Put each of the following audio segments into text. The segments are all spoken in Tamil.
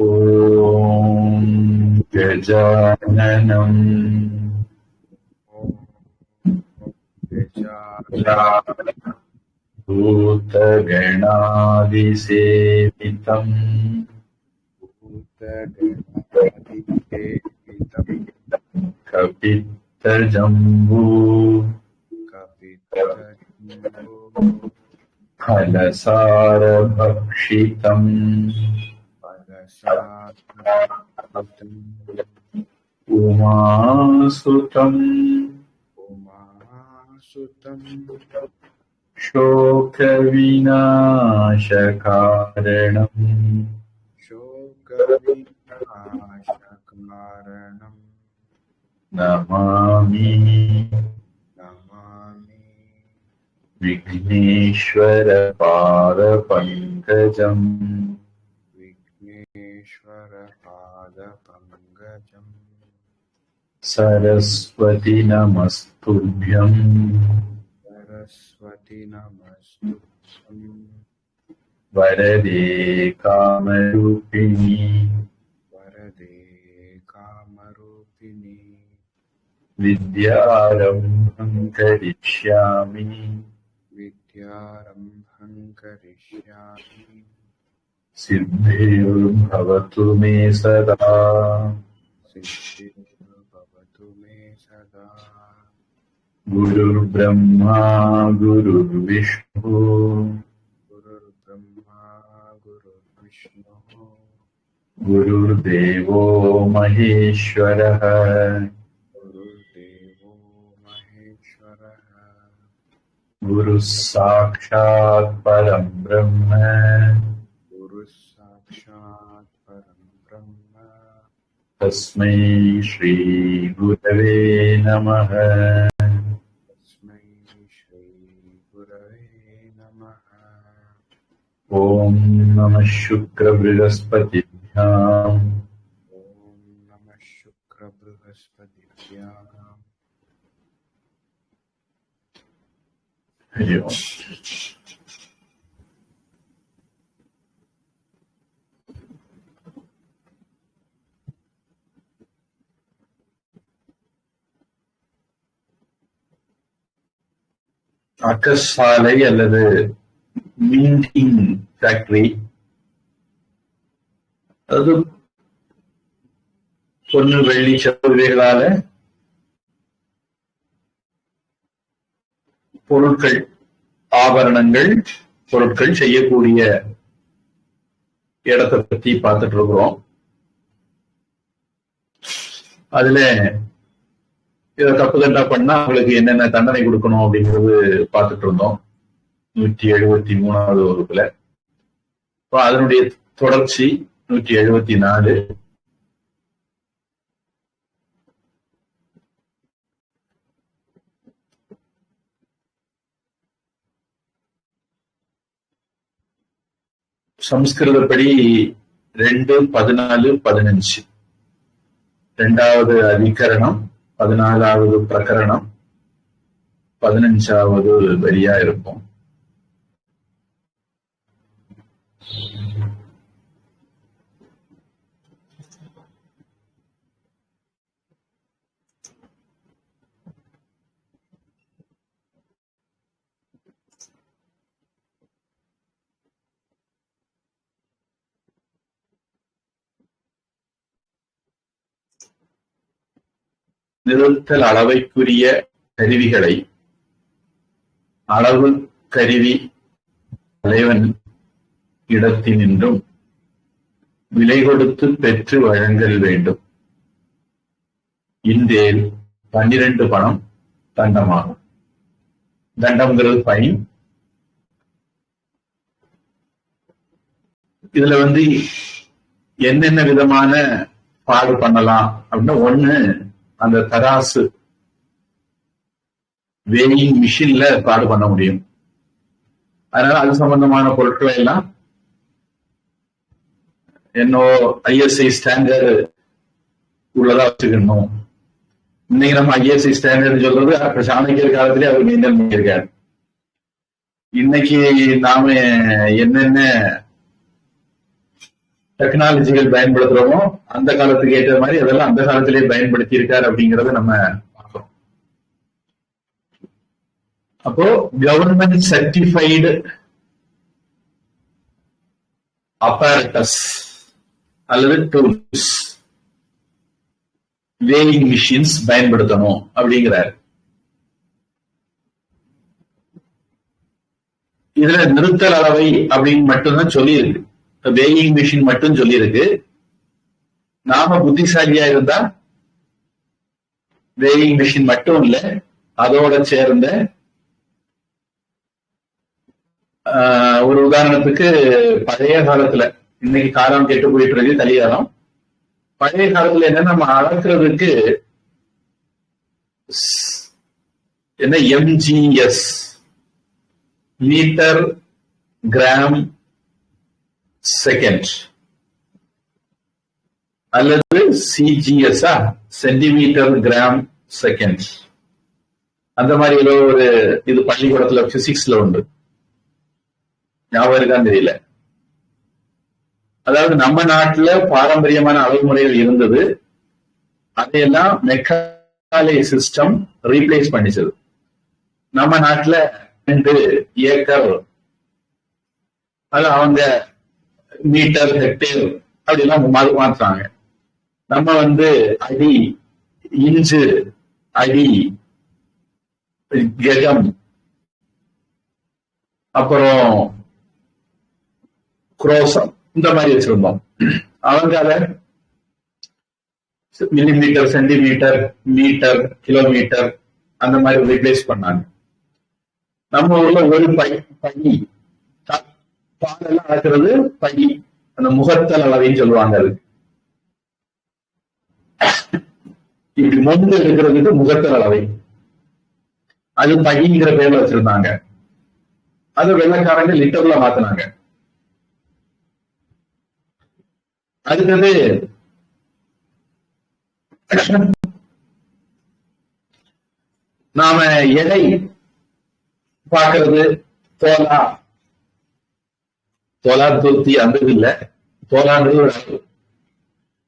ஓம் கஜானனம் பூதகணாதிசேவிதம் கபித்தஜம்பூ ஃபலசாரபக்ஷிதம் உமாசுதம் சோகவிநாசகாரணம் நமாமி விக்னேஸ்வர பாதபங்கஜம் சரஸ்வதி நமஸ்துभ्यं வரதே காமரூபிணி வித்யாரம்பம் கரிஷ்யாமி சித்திர்பவது மே சதா குருர் பிரம்மா குருர் விஷ்ணு குருர் தேவோ மகேஸ்வரः குரு சாக்ஷாத் பரம் பிரம்ம தஸ்மை ஸ்ரீ குரவே நமः. ஓம் நமः சுக்ர ப்ரஹஸ்பதிभ्याम् ஹரி ஓம். அக்கசாலை அல்லது மின்டிங் ஃபேக்டரி, அதாவது பொன்னு வெள்ளி செவ்வைகளால பொருட்கள், ஆபரணங்கள், பொருட்கள் செய்யக்கூடிய இடத்தை பத்தி பார்த்துட்டு இருக்கிறோம். அதுல இதை தப்பு தண்டா பண்ணா அவங்களுக்கு என்னென்ன தண்டனை கொடுக்கணும் அப்படிங்கிறது பார்த்துட்டு இருந்தோம் 173வது வகுப்புல. அதனுடைய தொடர்ச்சி 174. சம்ஸ்கிருதப்படி 2, 14, 15 2வது அதிகரணம், 14வது பிரகரணம், 15வது வரியா இருக்கும். நிறுத்தல் அளவைக்குரிய கருவிகளை அளவு கருவி தலைவன் இடத்தினின்றும் விலை கொடுத்து பெற்று வழங்கல் வேண்டும். இந்தேல் 12 பணம் தண்டமாகும். தண்டம்ங்கிறது ஃபைன். இதுல என்னென்ன விதமான பாடு பண்ணலாம் அப்படின்னா, ஒண்ணு, அந்த தராசு வேயிங் மிஷின்ல பாடு பண்ண முடியும். அதனால அது சம்பந்தமான பொருட்களை எல்லாம் ISI ஸ்டாண்டர்ட் உள்ளதா வச்சுக்கணும். இன்னைக்கு நம்ம ISI ஸ்டாண்டர்ட் சொல்றது சாணக்கியர் காலத்திலே அவர் மெயின்டைன் பண்ணியிருக்காரு. இன்னைக்கு நாம என்னென்ன டெக்னாலஜிகள் பயன்படுத்துறோமோ அந்த காலத்துக்கு ஏற்ற மாதிரி அதெல்லாம் அந்த காலத்திலேயே பயன்படுத்தி இருக்காரு அப்படிங்கறத நம்ம பார்க்கிறோம். அப்போ கவர்மெண்ட் சர்டிஃபைடு அப்பரேட்டஸ் அல்லது டூல்ஸ், வேயிங் மிஷின்ஸ் பயன்படுத்தணும் அப்படிங்கிறார். இதுல நிறுத்தல் அளவை அப்படின்னு மட்டும்தான் சொல்லி இருக்கு. வேயிங் மிஷின் மட்டும் சொல்லி இருக்கு. நாம புத்திசாலியா இருந்தா வேயிங் மிஷின் மட்டும் இல்ல, அதோட சேர்ந்த ஒரு உதாரணத்துக்கு பழைய காலத்துல, இன்னைக்கு காலம் கெட்டு போயிட்டு இருக்கு கலிகாலம், பழைய காலத்துல என்ன நம்ம அளக்கிறதுக்கு என்ன எம்ஜிஎஸ், மீட்டர் கிராம் செகண்ட், அல்லது சிஜிஎஸ் சென்டிமீட்டர் கிராம் செகண்ட், அந்த மாதிரி ஏதோ ஒரு இது பள்ளிக்கூடத்துல பிசிக்ஸ்ல உண்டு, ஞாபகம் இருக்கான்னு தெரியல. அதாவது நம்ம நாட்டுல பாரம்பரியமான அளவு முறைகள் இருந்தது, அதையெல்லாம் மெக்காலே சிஸ்டம் ரீப்ளேஸ் பண்ணிச்சது. நம்ம நாட்டுல 2 ஏக்கர், அது அவங்க மீட்டர் ஹெக்டேர் அப்படிலாம் மாற்றுறாங்க. நம்ம அடி, இன்ச்சு, அடி, கெகம், அப்புறம் குரோசம், இந்த மாதிரி வச்சிருந்தோம். அவங்க அத மில்லிமீட்டர், சென்டிமீட்டர், மீட்டர், கிலோமீட்டர் அந்த மாதிரி ரீப்ளேஸ் பண்ணாங்க. நம்ம ஊர்ல ஒரு பை பாலெல்லாம் அளக்கிறது பை, அந்த முகத்தல் அளவைன்னு சொல்லுவாங்க. அது இப்படி மொண்டு எடுக்கிறதுக்கு முகத்தல் அளவை, அது பைங்கிற பேர்ல வச்சிருந்தாங்க. அது வெள்ளைக்காரங்க லிட்டர்ல மாத்தினாங்க. அடுத்தது நாம எடை பார்க்கறது தோலா, தோலா தூத்தி அந்த இல்ல, தோலான்றது ஒரு அளவு,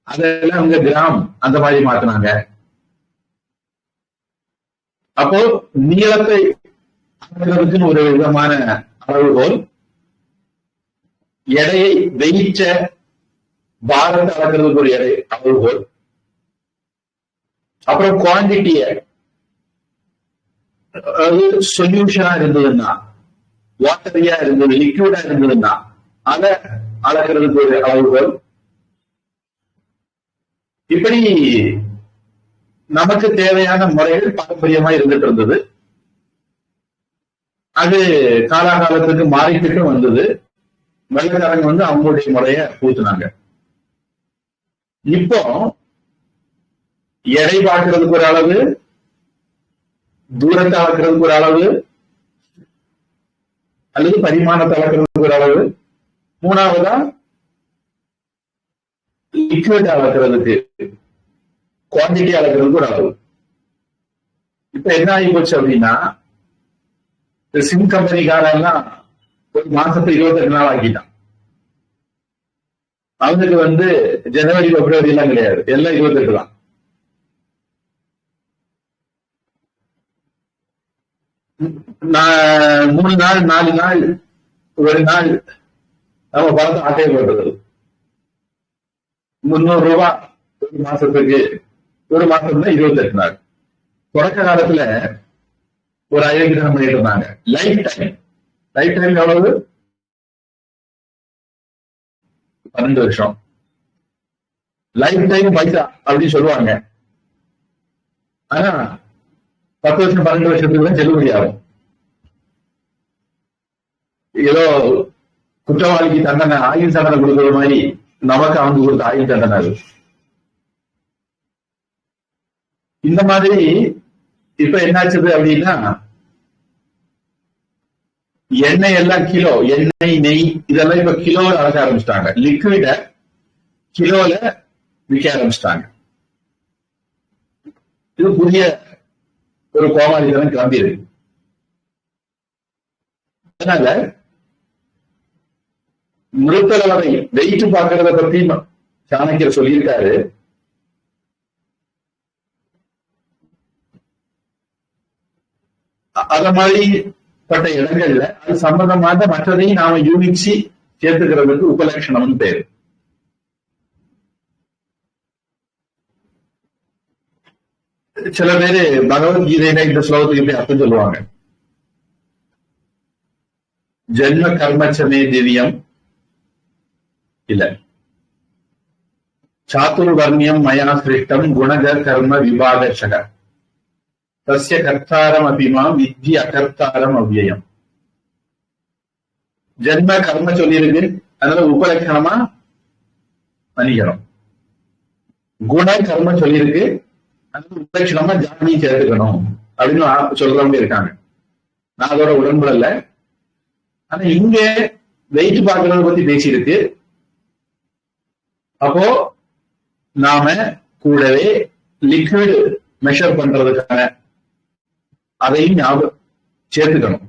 அதெல்லாம் அவங்க கிராம் அந்த மாதிரி மாத்தினாங்க. அப்போ நீளத்தை அளக்கிறதுக்குன்னு ஒரு விதமான அளவுகோல், எடையை வெயிச்ச பாரத்தை அளக்கிறதுக்கு ஒரு எடை அளவுகோல், அப்புறம் குவான்டிட்டிய, அது சொல்யூஷனா இருந்ததுன்னா, வாட்டரியா இருந்தது, லிக்விடா இருந்ததுன்னா அதை அளக்கிறதுக்கு ஒரு அளவுகோல். இப்படி நமக்கு தேவையான முறைகள் பாரம்பரியமா இருந்துட்டு இருந்தது. அது காலாகாலத்துக்கு மாறிக்கிட்டு வந்தது. வெள்ளைக்காரங்க அவங்களுடைய முறைய பூத்துனாங்க. இப்போ எடை பார்க்கறதுக்கு ஒரு அளவு, தூரத்தை அளக்கிறதுக்கு ஒரு அளவு, அல்லது பரிமாணத்தை அளக்கிறதுக்கு ஒரு அளவு, மூணாவதா லிக்விட் அளக்கிறதுக்கு, குவான்டிட்டி அளக்கிறதுக்கு ஒரு அளவு. இப்ப என்ன ஆகி போச்சு அப்படின்னா, சிம் கம்பெனிக்காரெல்லாம் ஒரு மாசத்துக்கு 28 நாள் ஆக்கிட்டான். அவங்களுக்கு ஜனவரி பிப்ரவரி எல்லாம் கிடையாது, எல்லாம் 28 தான். நான் 3 நாள் 4 நாள் ஒரு நாள் நம்ம பார்த்து ஆட்டையை போடுறது 300 ரூபாய் ஒரு மாசத்துக்கு, ஒரு மாசம் 28 நாள். தொடக்க காலத்துல ஒரு அயோக்கியம் பண்ணிட்டு இருந்தாங்க. லைஃப் டைம், லைஃப் டைம் எவ்வளவு? 12 வருஷம். லைஃப் டைம் பைசா அப்படின்னு சொல்லுவாங்க. ஆனா 10 வருஷம் 12 வருஷத்துக்கு தான் செல்லுபடி ஆகும். ஏதோ குற்றவாளிக்கு தண்டனை, ஆயுள் தண்டனை கொடுக்கிற மாதிரி நமக்கு அவங்க கொடுத்த ஆயுள் தண்டனை அது. இந்த மாதிரி இப்ப என்னாச்சுது அப்படின்னா, எண்ணெய் எல்லாம் கிலோ, எண்ணெய், நெய் இதெல்லாம் இப்ப கிலோல அளக்க ஆரம்பிச்சிட்டாங்க. லிக்விட கிலோல விற்க ஆரம்பிச்சிட்டாங்க. இது புதிய ஒரு கோமாளித்தனம் கிளம்பி இருக்கு. அதனால நிறுத்தளவை வெயிட் பாக்குறத பத்தி சாணக்கியர் சொல்லியிருக்காரு. அத மாதிரிப்பட்ட இடங்கள்ல அது சம்பந்தமான மற்றதையும் நாம யூகிச்சு சேர்த்துக்கிறதுக்கு உபலட்சணம்னு பேரு. சில பேரு பகவத்கீதையில இந்த ஸ்லோகத்துக்கு இப்படி அர்த்தம் சொல்லுவாங்க. ஜென்ம கர்மச்சமே திவ்யம் இல்ல, சாத்துர்வர்ணியம் மயா சிருஷ்டம் குணக கர்ம விபாகஷக தஸ்ய கர்த்தாரம் அபிமாம் வித்தி அகர்த்தாரம் அவ்யயம். ஜென்ம கர்ம சொல்லியிருக்கு, அதனால உபலட்சணமா மன்னிக்கணும். குண கர்ம சொல்லியிருக்கு, அதனால உபலட்சணமா ஜாதியும் சேர்த்துக்கணும் அப்படின்னு சொல்றவங்க இருக்காங்க. நான் அதோட உடன்படல. ஆனா இங்க வெயிட் பார்க்கறத பத்தி பேசியிருக்கு. அப்போ நாம கூடவே லிக்விட் மெஷர் பண்றதுக்கான அதையும் ஞாபகம் சேர்த்துக்கணும்.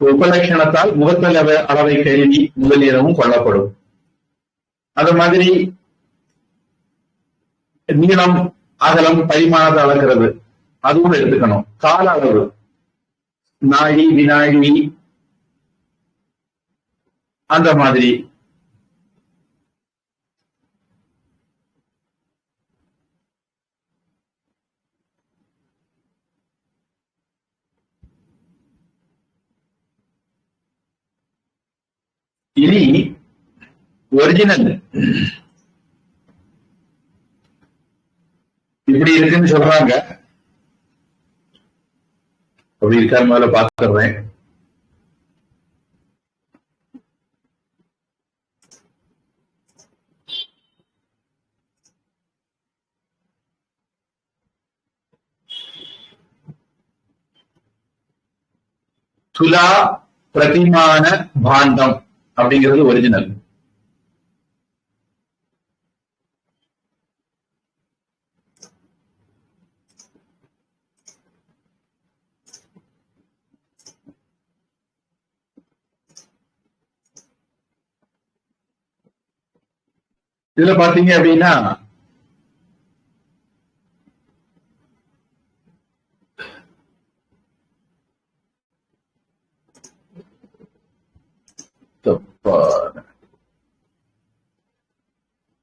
உபலட்சணத்தால் முகத்தல் அளவை கேள்வி முதலியனவும் கொள்ளப்படும். அது மாதிரி நீளம் அகலம் பரிமாணத்தை அளக்கிறது அதுவும் எடுத்துக்கணும். கால அளவு நாழி வினாழி அந்த மாதிரி. இனி ஒரிஜினல் இப்படி இருக்குன்னு சொல்றாங்க. அப்படி இருக்காரு முதல்ல பாத்துறேன். துலா பிரதிமான பாண்டம் அப்படிங்கிறது ஒரிஜினல். இதுல பாத்தீங்க அப்படின்னா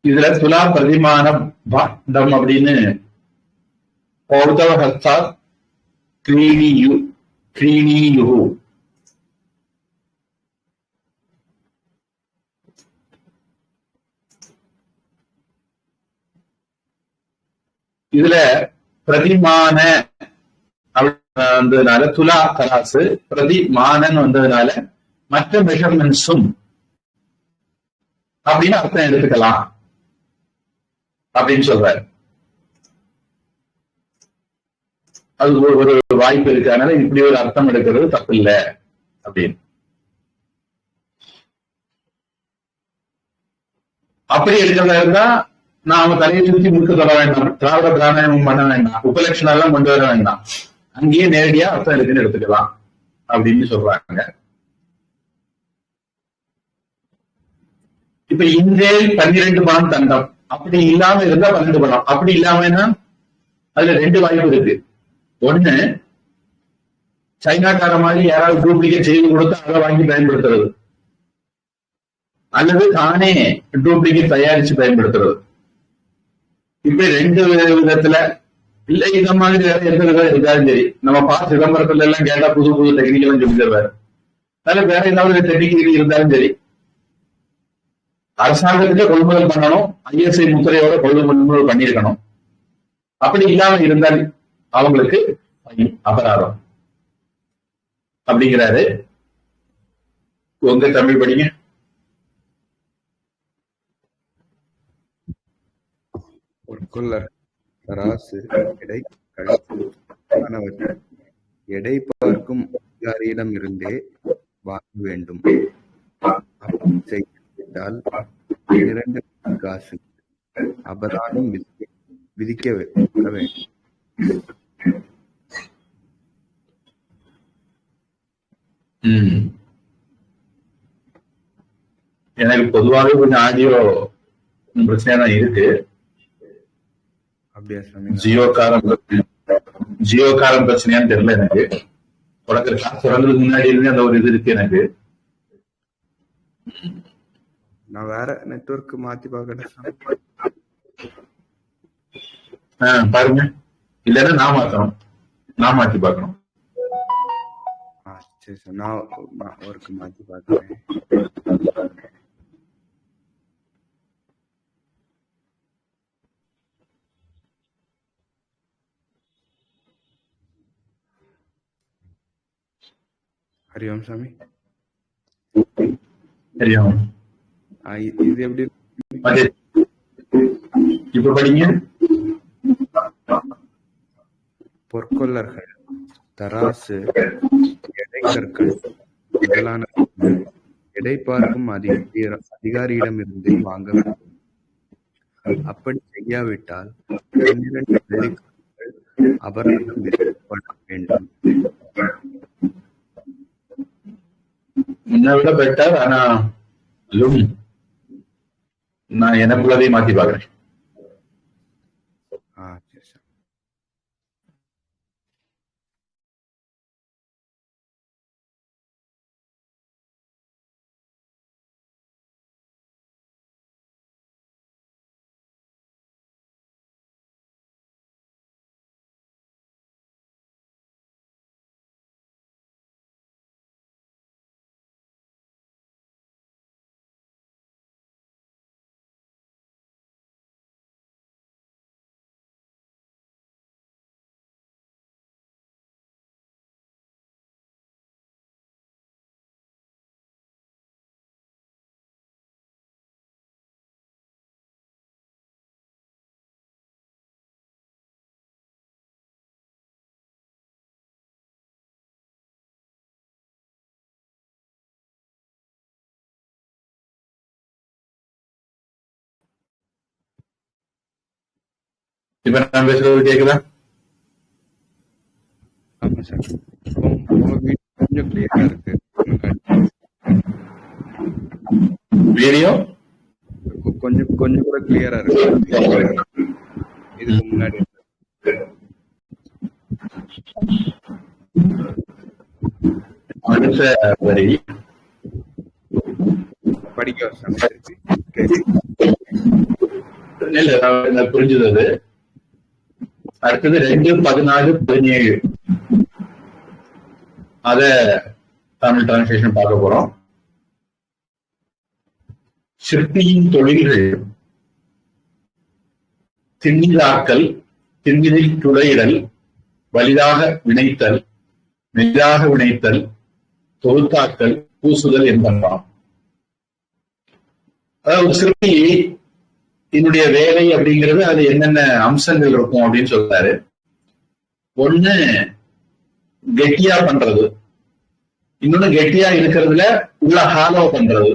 இதுல துலா பிரதிமான பாண்டம் அப்படின்னு பௌத்தவஹஸ்தா கிரீணியு இதுல பிரதிமான வந்ததுனால துலா தராசு, பிரதிமானன் வந்ததுனால மற்ற மெஷர்மெண்ட்ஸும் அப்படின்னு அர்த்தம் எடுத்துக்கலாம் அப்படின்னு சொல்றாரு. அது ஒரு வாய்ப்பு இருக்கு. அதனால இப்படி ஒரு அர்த்தம் எடுக்கிறது தப்பு இல்லை அப்படின்னு. அப்படி எடுக்கிறதா இருந்தா நாம தலையை சுற்றி முழுக்க தொட வேண்டாம், திராவிட பிராணாயாமம் பண்ண வேண்டாம், உபலட்சணம் எல்லாம் கொண்டு வர வேண்டாம், அங்கேயே நேரடியா அர்த்தம் இருக்குன்னு எடுத்துக்கலாம் அப்படின்னு சொல்றாங்க. இப்ப இன்றேல் 12 பணம் தண்டம் அப்படி இல்லாம இருந்தா 12 பணம். அப்படி இல்லாமன்னா அதுல 2 வாய்ப்பு இருக்கு. ஒண்ணு, சைனாக்கார மாதிரி யாராவது டூப்ளிகேட் செய்து கொடுத்தா அதை வாங்கி பயன்படுத்துறது, அல்லது தானே டூப்ளிகேட் தயாரிச்சு பயன்படுத்துறது. இப்ப 2 விதத்துல இல்ல. இந்த மாதிரி வேற எந்த விதம் இருக்காலும் சரி, நம்ம சிதம்பரத்துல எல்லாம் கேட்டா புது புது டெக்னிக்கெல்லாம் சொல்லி தருவாரு. அதுல வேற ஏதாவது டெக்னிக் இருந்தாலும் சரி, அரசாங்கத்திலே கொள்முதல் பண்ணணும், ISI முத்திரையோட கொள்முதல் பண்ணியிருக்கணும். அப்படி இல்லாம இருந்தால் அவங்களுக்கு அபராதம் அப்படிங்கிறாரு. உங்க தமிழ் படிங்க. தராசு எடை கழித்து எடை பார்க்கும் அதிகாரியிடம் இருந்தே வாங்க வேண்டும். செய்தால் 2 காசு அபராதம் விதிக்க வேண்டும். எனக்கு பொதுவாகவே கொஞ்சம் ஆடியோ பிரச்சனையா தான் இருக்கு. அப்படியா சாமி? ஜியோக்காரன் பிரச்சனையான்னு தெரியல எனக்கு. தொடங்குறதுக்கு முன்னாடி இருந்து அந்த ஒரு இது இருக்கு எனக்கு. நான் வேற நெட்வொர்க் மாத்தி பார்க்கட்டேன் சாமி. பாருங்க, இல்லன்னா நான் மாத்தணும், நான் மாத்தி பார்க்கணும். சரி சார், நான் ஒர்க்கு மாத்தி பார்க்குறேன். ஹரி ஓம் சாமி. ஹரி ஓம். இது எப்படி இப்ப படிங்க. பொற்கொள்ளர்கள், தராசு, எடைக்கற்கள் முதலான எடை பார்க்கும் அதிகாரியிடமிருந்தே வாங்க வேண்டும். அப்படி செய்யாவிட்டால் 12 வெள்ளிக்காசுகள் அபராதம் விதிக்கப்பட வேண்டும். முன்ன விட பெட்டர். ஆனா நான் எனக்குள்ளதே மாத்தி பாக்குறேன். இப்ப நான் பேசுறது கேக்குதா? ஆமா சார், கொஞ்சம் கிளியரா இருக்கு. வீடியோ கொஞ்சம் கூட கிளியரா இருக்கு இதுக்கு முன்னாடி. அடுத்த வரி படிக்க புரிஞ்சது. அடுத்தது 2:14-17 அத தமிழ் டிரான்ஸ்லேஷன் பார்க்க போறோம். சிற்பியின் தொழில்கள் திண்ணிதாக்கல், திண்ணிதில் துளையிடல், வலிதாக வினைத்தல், மெலிதாக வினைத்தல், தொகுத்தாக்கல், பூசுதல் என்பதாம். அதாவது சிற்பி என்னுடைய வேலை அப்படிங்கிறது அது என்னென்ன அம்சங்கள் இருக்கும் அப்படின்னு சொல்றாரு. ஒண்ணு கெட்டியா பண்றது, இன்னொன்னு கெட்டியா இருக்கிறதுல உள்ள ஹாலோ பண்றது.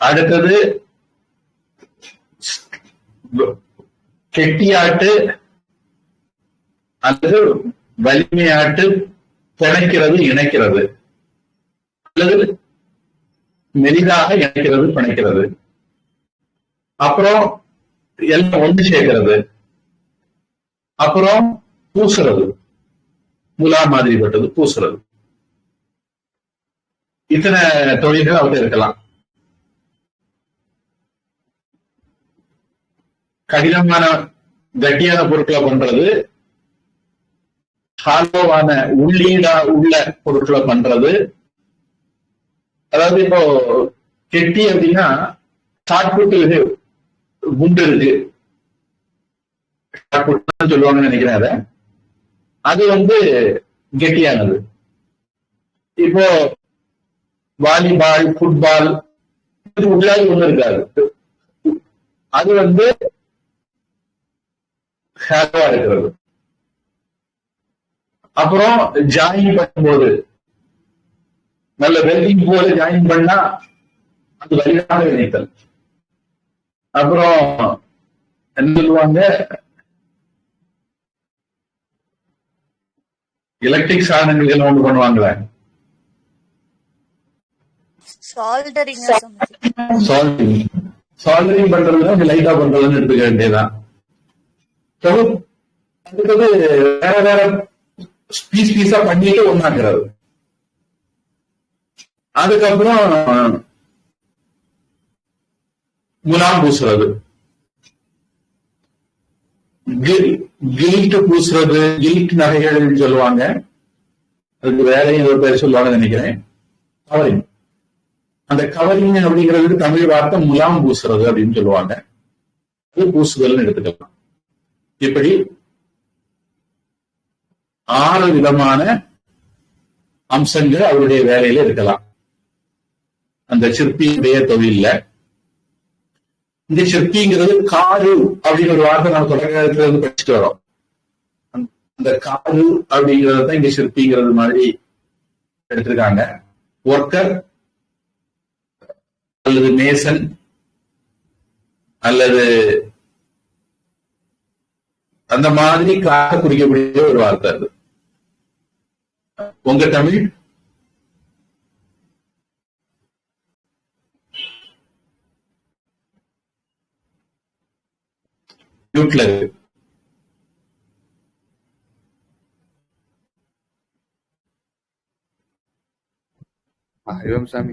அடுத்தது கெட்டியாட்டு அல்லது வலிமையாட்டு பிணைக்கிறது, இணைக்கிறது, அல்லது மெலிதாக இணைக்கிறது, பிணைக்கிறது. அப்புறம் எல்லாம் ஒன்று சேர்க்கிறது. அப்புறம் பூசுறது, முலா மாதிரி பட்டது பூசுறது. இத்தனை தொழில்கள் அவர்கிட்ட இருக்கலாம். கடினமான கட்டியான பொருட்களை பண்றது, ஹாலோவான உள்ளீடா உள்ள பொருட்களை பண்றது. அதாவது இப்போ கெட்டி அப்படின்னா ஷார்ட்புட் குண்டு இருக்கு, ஷார்ட்புட் சொல்லுவாங்கன்னு நினைக்கிறேன். அது கெட்டியானது. இப்போ வாலிபால், ஃபுட்பால் உள்ளாது ஒண்ணு இருக்காது, அது ஹேலோவா இருக்கிறது. அப்புறம் ஜாயின் பண்ணும்போது நல்ல வெல்டிங் போல ஜாயின் பண்ணா அது வலிதாக இணைத்தல். அப்புறம் என்ன சொல்லுவாங்க, எலக்ட்ரிக் சாதனங்கள் ஒன்று பண்ணுவாங்களே, சால்டரிங் பண்றதுன்னா லைட்டா பண்றதுன்னு எடுத்துக்க வேண்டியதான். அடுத்தது வேற வேற பீஸா பண்ணிட்டு ஒண்ணாக்குறது. அதுக்கப்புறம் முலாம் பூசுறது, கில்ட் பூசுறது, கில்ட் நகைகள் சொல்லுவாங்க. அதுக்கு வேலையும் ஒரு பேர் சொல்லுவாங்கன்னு நினைக்கிறேன், கவரிங். அந்த கவரிங் அப்படிங்கிறதுக்கு தமிழ் வார்த்தை முலாம் பூசுறது அப்படின்னு சொல்லுவாங்க. அது பூசுதல்னு எடுத்துக்கலாம். இப்படி 6 விதமான அம்சங்கள் அவருடைய வேலையில இருக்கலாம் அந்த சிற்பியுடைய தொழில. இந்த சிற்பிங்கிறது காரு அப்படின்னு ஒரு வார்த்தை நம்ம தொடக்கத்துல இருந்து படிச்சுட்டு வரோம். அந்த காரு அப்படிங்கிறது தான் இங்க சிற்பிங்கிறது மாதிரி எடுத்திருக்காங்க. ஒர்க்கர் அல்லது மேசன் அல்லது அந்த மாதிரி கிளாஸ குறிக்கக்கூடிய ஒரு வார்த்தை அது. உங்க தமிழ் மியூட்ல இருக்கு. சாமி.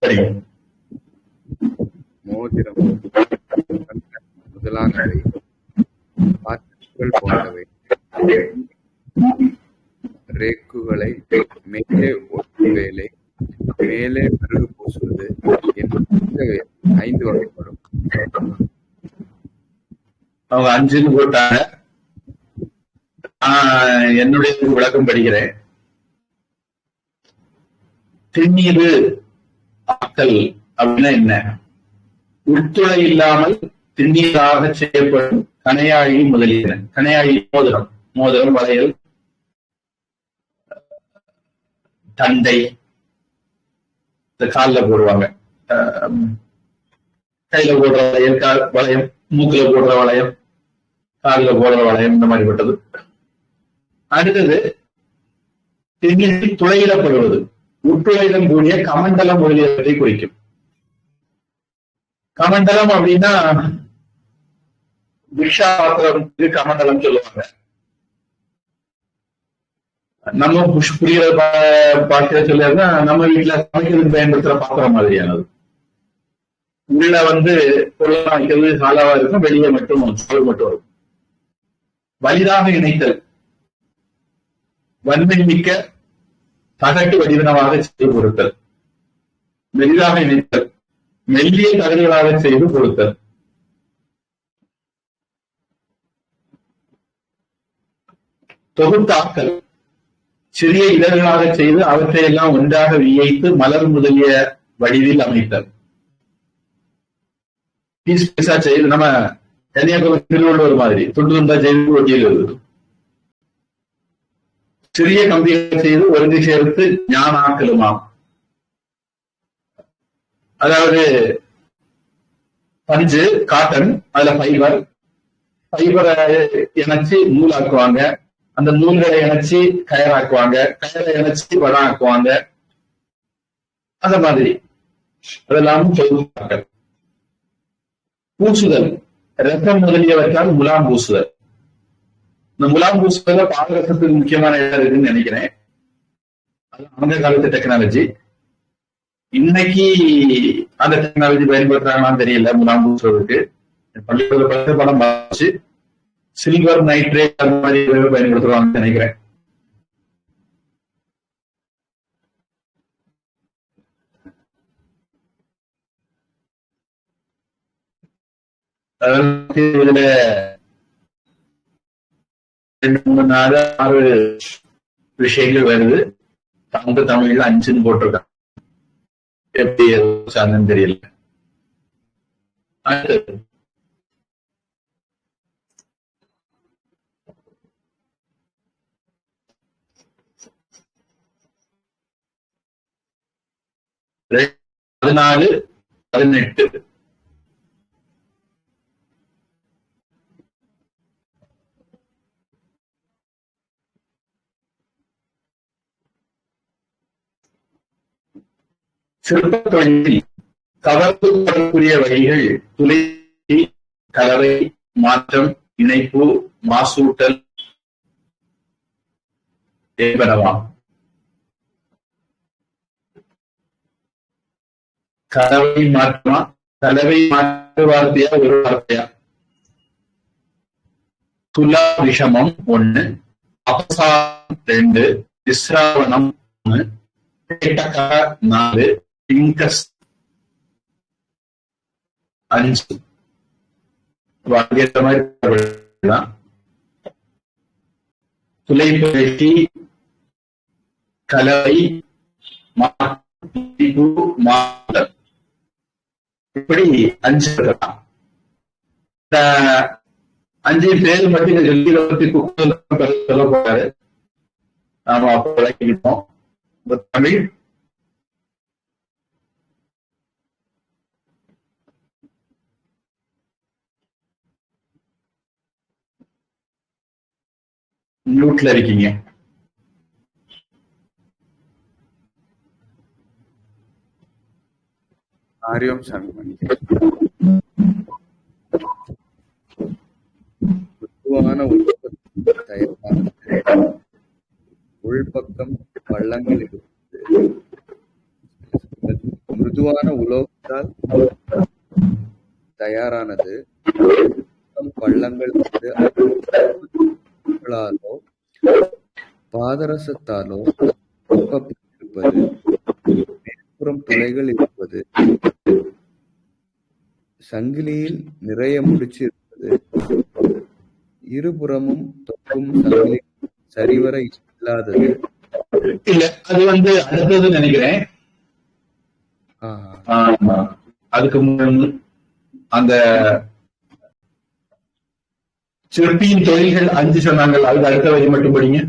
சரி. மோதிரம் முதலானவை போன்றவை ரேக்குகளை மேலே ஒட்டு வேலை, மேலே மெருகு பூசுவது என்று 5 வகைப்படும். அவங்க 5ன்னு போட்டாங்க. என்னுடைய விளக்கம் படிக்கிறேன். திண்ணீர் ஆக்கல் அப்படின்னா என்ன? உட்துளை இல்லாமல் திண்ணீராக செய்யப்படும் கணையாழி முதலியன. கணையாழி மோதிரம், வளையல், தண்டை, இந்த காலில் போடுவாங்க, கையில போடுற வளையல், வளையம், மூக்குல போடுற வளையம், காலில் போடுற வளையம், இந்த மாதிரிப்பட்டது. அடுத்தது திண்ணீரில் துளையிடப்படுவது, உட்துளையிடம் கூடிய கமண்டலம் முதலியவற்றை குறிக்கும். கமண்டலம் அப்படின்னா பிக்ஷா பாத்திரத்துக்கு கமண்டலம் சொல்லுவாங்க. நம்ம புரியுற பாத்திர சொல்லியா நம்ம வீட்டுல சமைக்கிறதுக்கு பயன்படுத்துற பாத்திரம் மாதிரியானது. உள்ள பொருளா வைக்கிறது சாலாவா இருக்கும், வெளியே மட்டும் சோறு மட்டும் இருக்கும். வலிதாக இணைத்தல், வன்மை மிக்க தகட்டு வடிவனமாக செய்து கொடுத்தல். மெலிதாக இணைத்தல், மெல்லிய தகடுகளாக செய்து கொடுத்தல். தொகுத்தாக்கல், சிறிய இதழ்களாக செய்து அவற்றையெல்லாம் ஒன்றாக வியைத்து மலர் முதலிய வடிவில் அமைத்தல். பீஸ் பீஸா செய்து நம்ம கன்னியாகுமரி திருவள்ளுவர் மாதிரி துண்டு துண்டா செய்து ஒட்டியது. சிறிய கம்பிகளை செய்து ஒருங்கி சேர்த்து ஞானாக்கலுமாம். அதாவது பஞ்சு, காட்டன், அதுல ஃபைபரை இணைச்சு நூலாக்குவாங்க, அந்த நூல்களை இணைச்சு கயராக்குவாங்க, கயரை இணைச்சு வடம் ஆக்குவாங்க. அந்த மாதிரி அதெல்லாம் தொகுப்பார்கள். பூசுதல், ரசம் முதலியவற்றால் முலாம் பூசுதல். இந்த முலாம் பூசுதல பாதரசத்துக்கு முக்கியமான இடம் இருக்குன்னு நினைக்கிறேன். அது அந்த காலத்து டெக்னாலஜி. இன்னைக்கு அந்த டெக்னாலஜி பயன்படுத்துறாங்களான்னு தெரியல. முலாம் பூசுறதுக்கு பள்ளிக்கூட படம் பார்த்து சில்வர் நைட்ரேட் அந்த மாதிரி பயன்படுத்துவாங்கன்னு நினைக்கிறேன். இதுல 2, 3, 4, 6 விஷயங்கள் வருது. தமிழ்ல 5ன்னு போட்டிருக்காங்க. எப்படி சார்ந்தன்னு தெரியல. அடுத்து 14, 18 சிற்பத் தொழிலில் கவர்ந்து வரக்கூடிய வழிகள் துளை, கலவை, மாற்றம், இணைப்பு, மாசூட்டல் என்பனவாம். கலவை மாற்றமா? கலவை மாற்று வார்த்தையா ஒரு வார்த்தையா? துலா விஷமம் 1, அபசாரம் 2, விஸ்ராவணம் 3, 4, பிங்கஸ் 5. வாங்கேற்ற மாதிரி துளைப்பழி, கலவை, மாற்றல், இப்படி 5 இருக்கலாம். 5 பேர் மட்டும் சொல்ல போறாரு. நாம அப்ப விளக்கிட்டோம். தமிழ் மியூட்ல இருக்கீங்க. ஆரியம் சாமி பொதுவான உள்பக்கம் பள்ளங்கள் இருப்பது. மிருதுவான உலோகத்தால் தயாரானது. பள்ளங்கள் பாதரசத்தாலோ இருப்பது. மேற்புறம் துளைகள் இருப்பது. சங்கிலியில் நிறைய முடிச்சு இருப்பது. இருபுறமும் தொக்கும் சங்கிலி சரிவர இல்லாதது. இல்ல, அது அடுத்தது நினைக்கிறேன். அதுக்கு அந்த சிற்பியின் தொழில்கள் 5 சொன்னாங்க. அதுக்கு அடுத்த வரி மட்டும் படிங்க.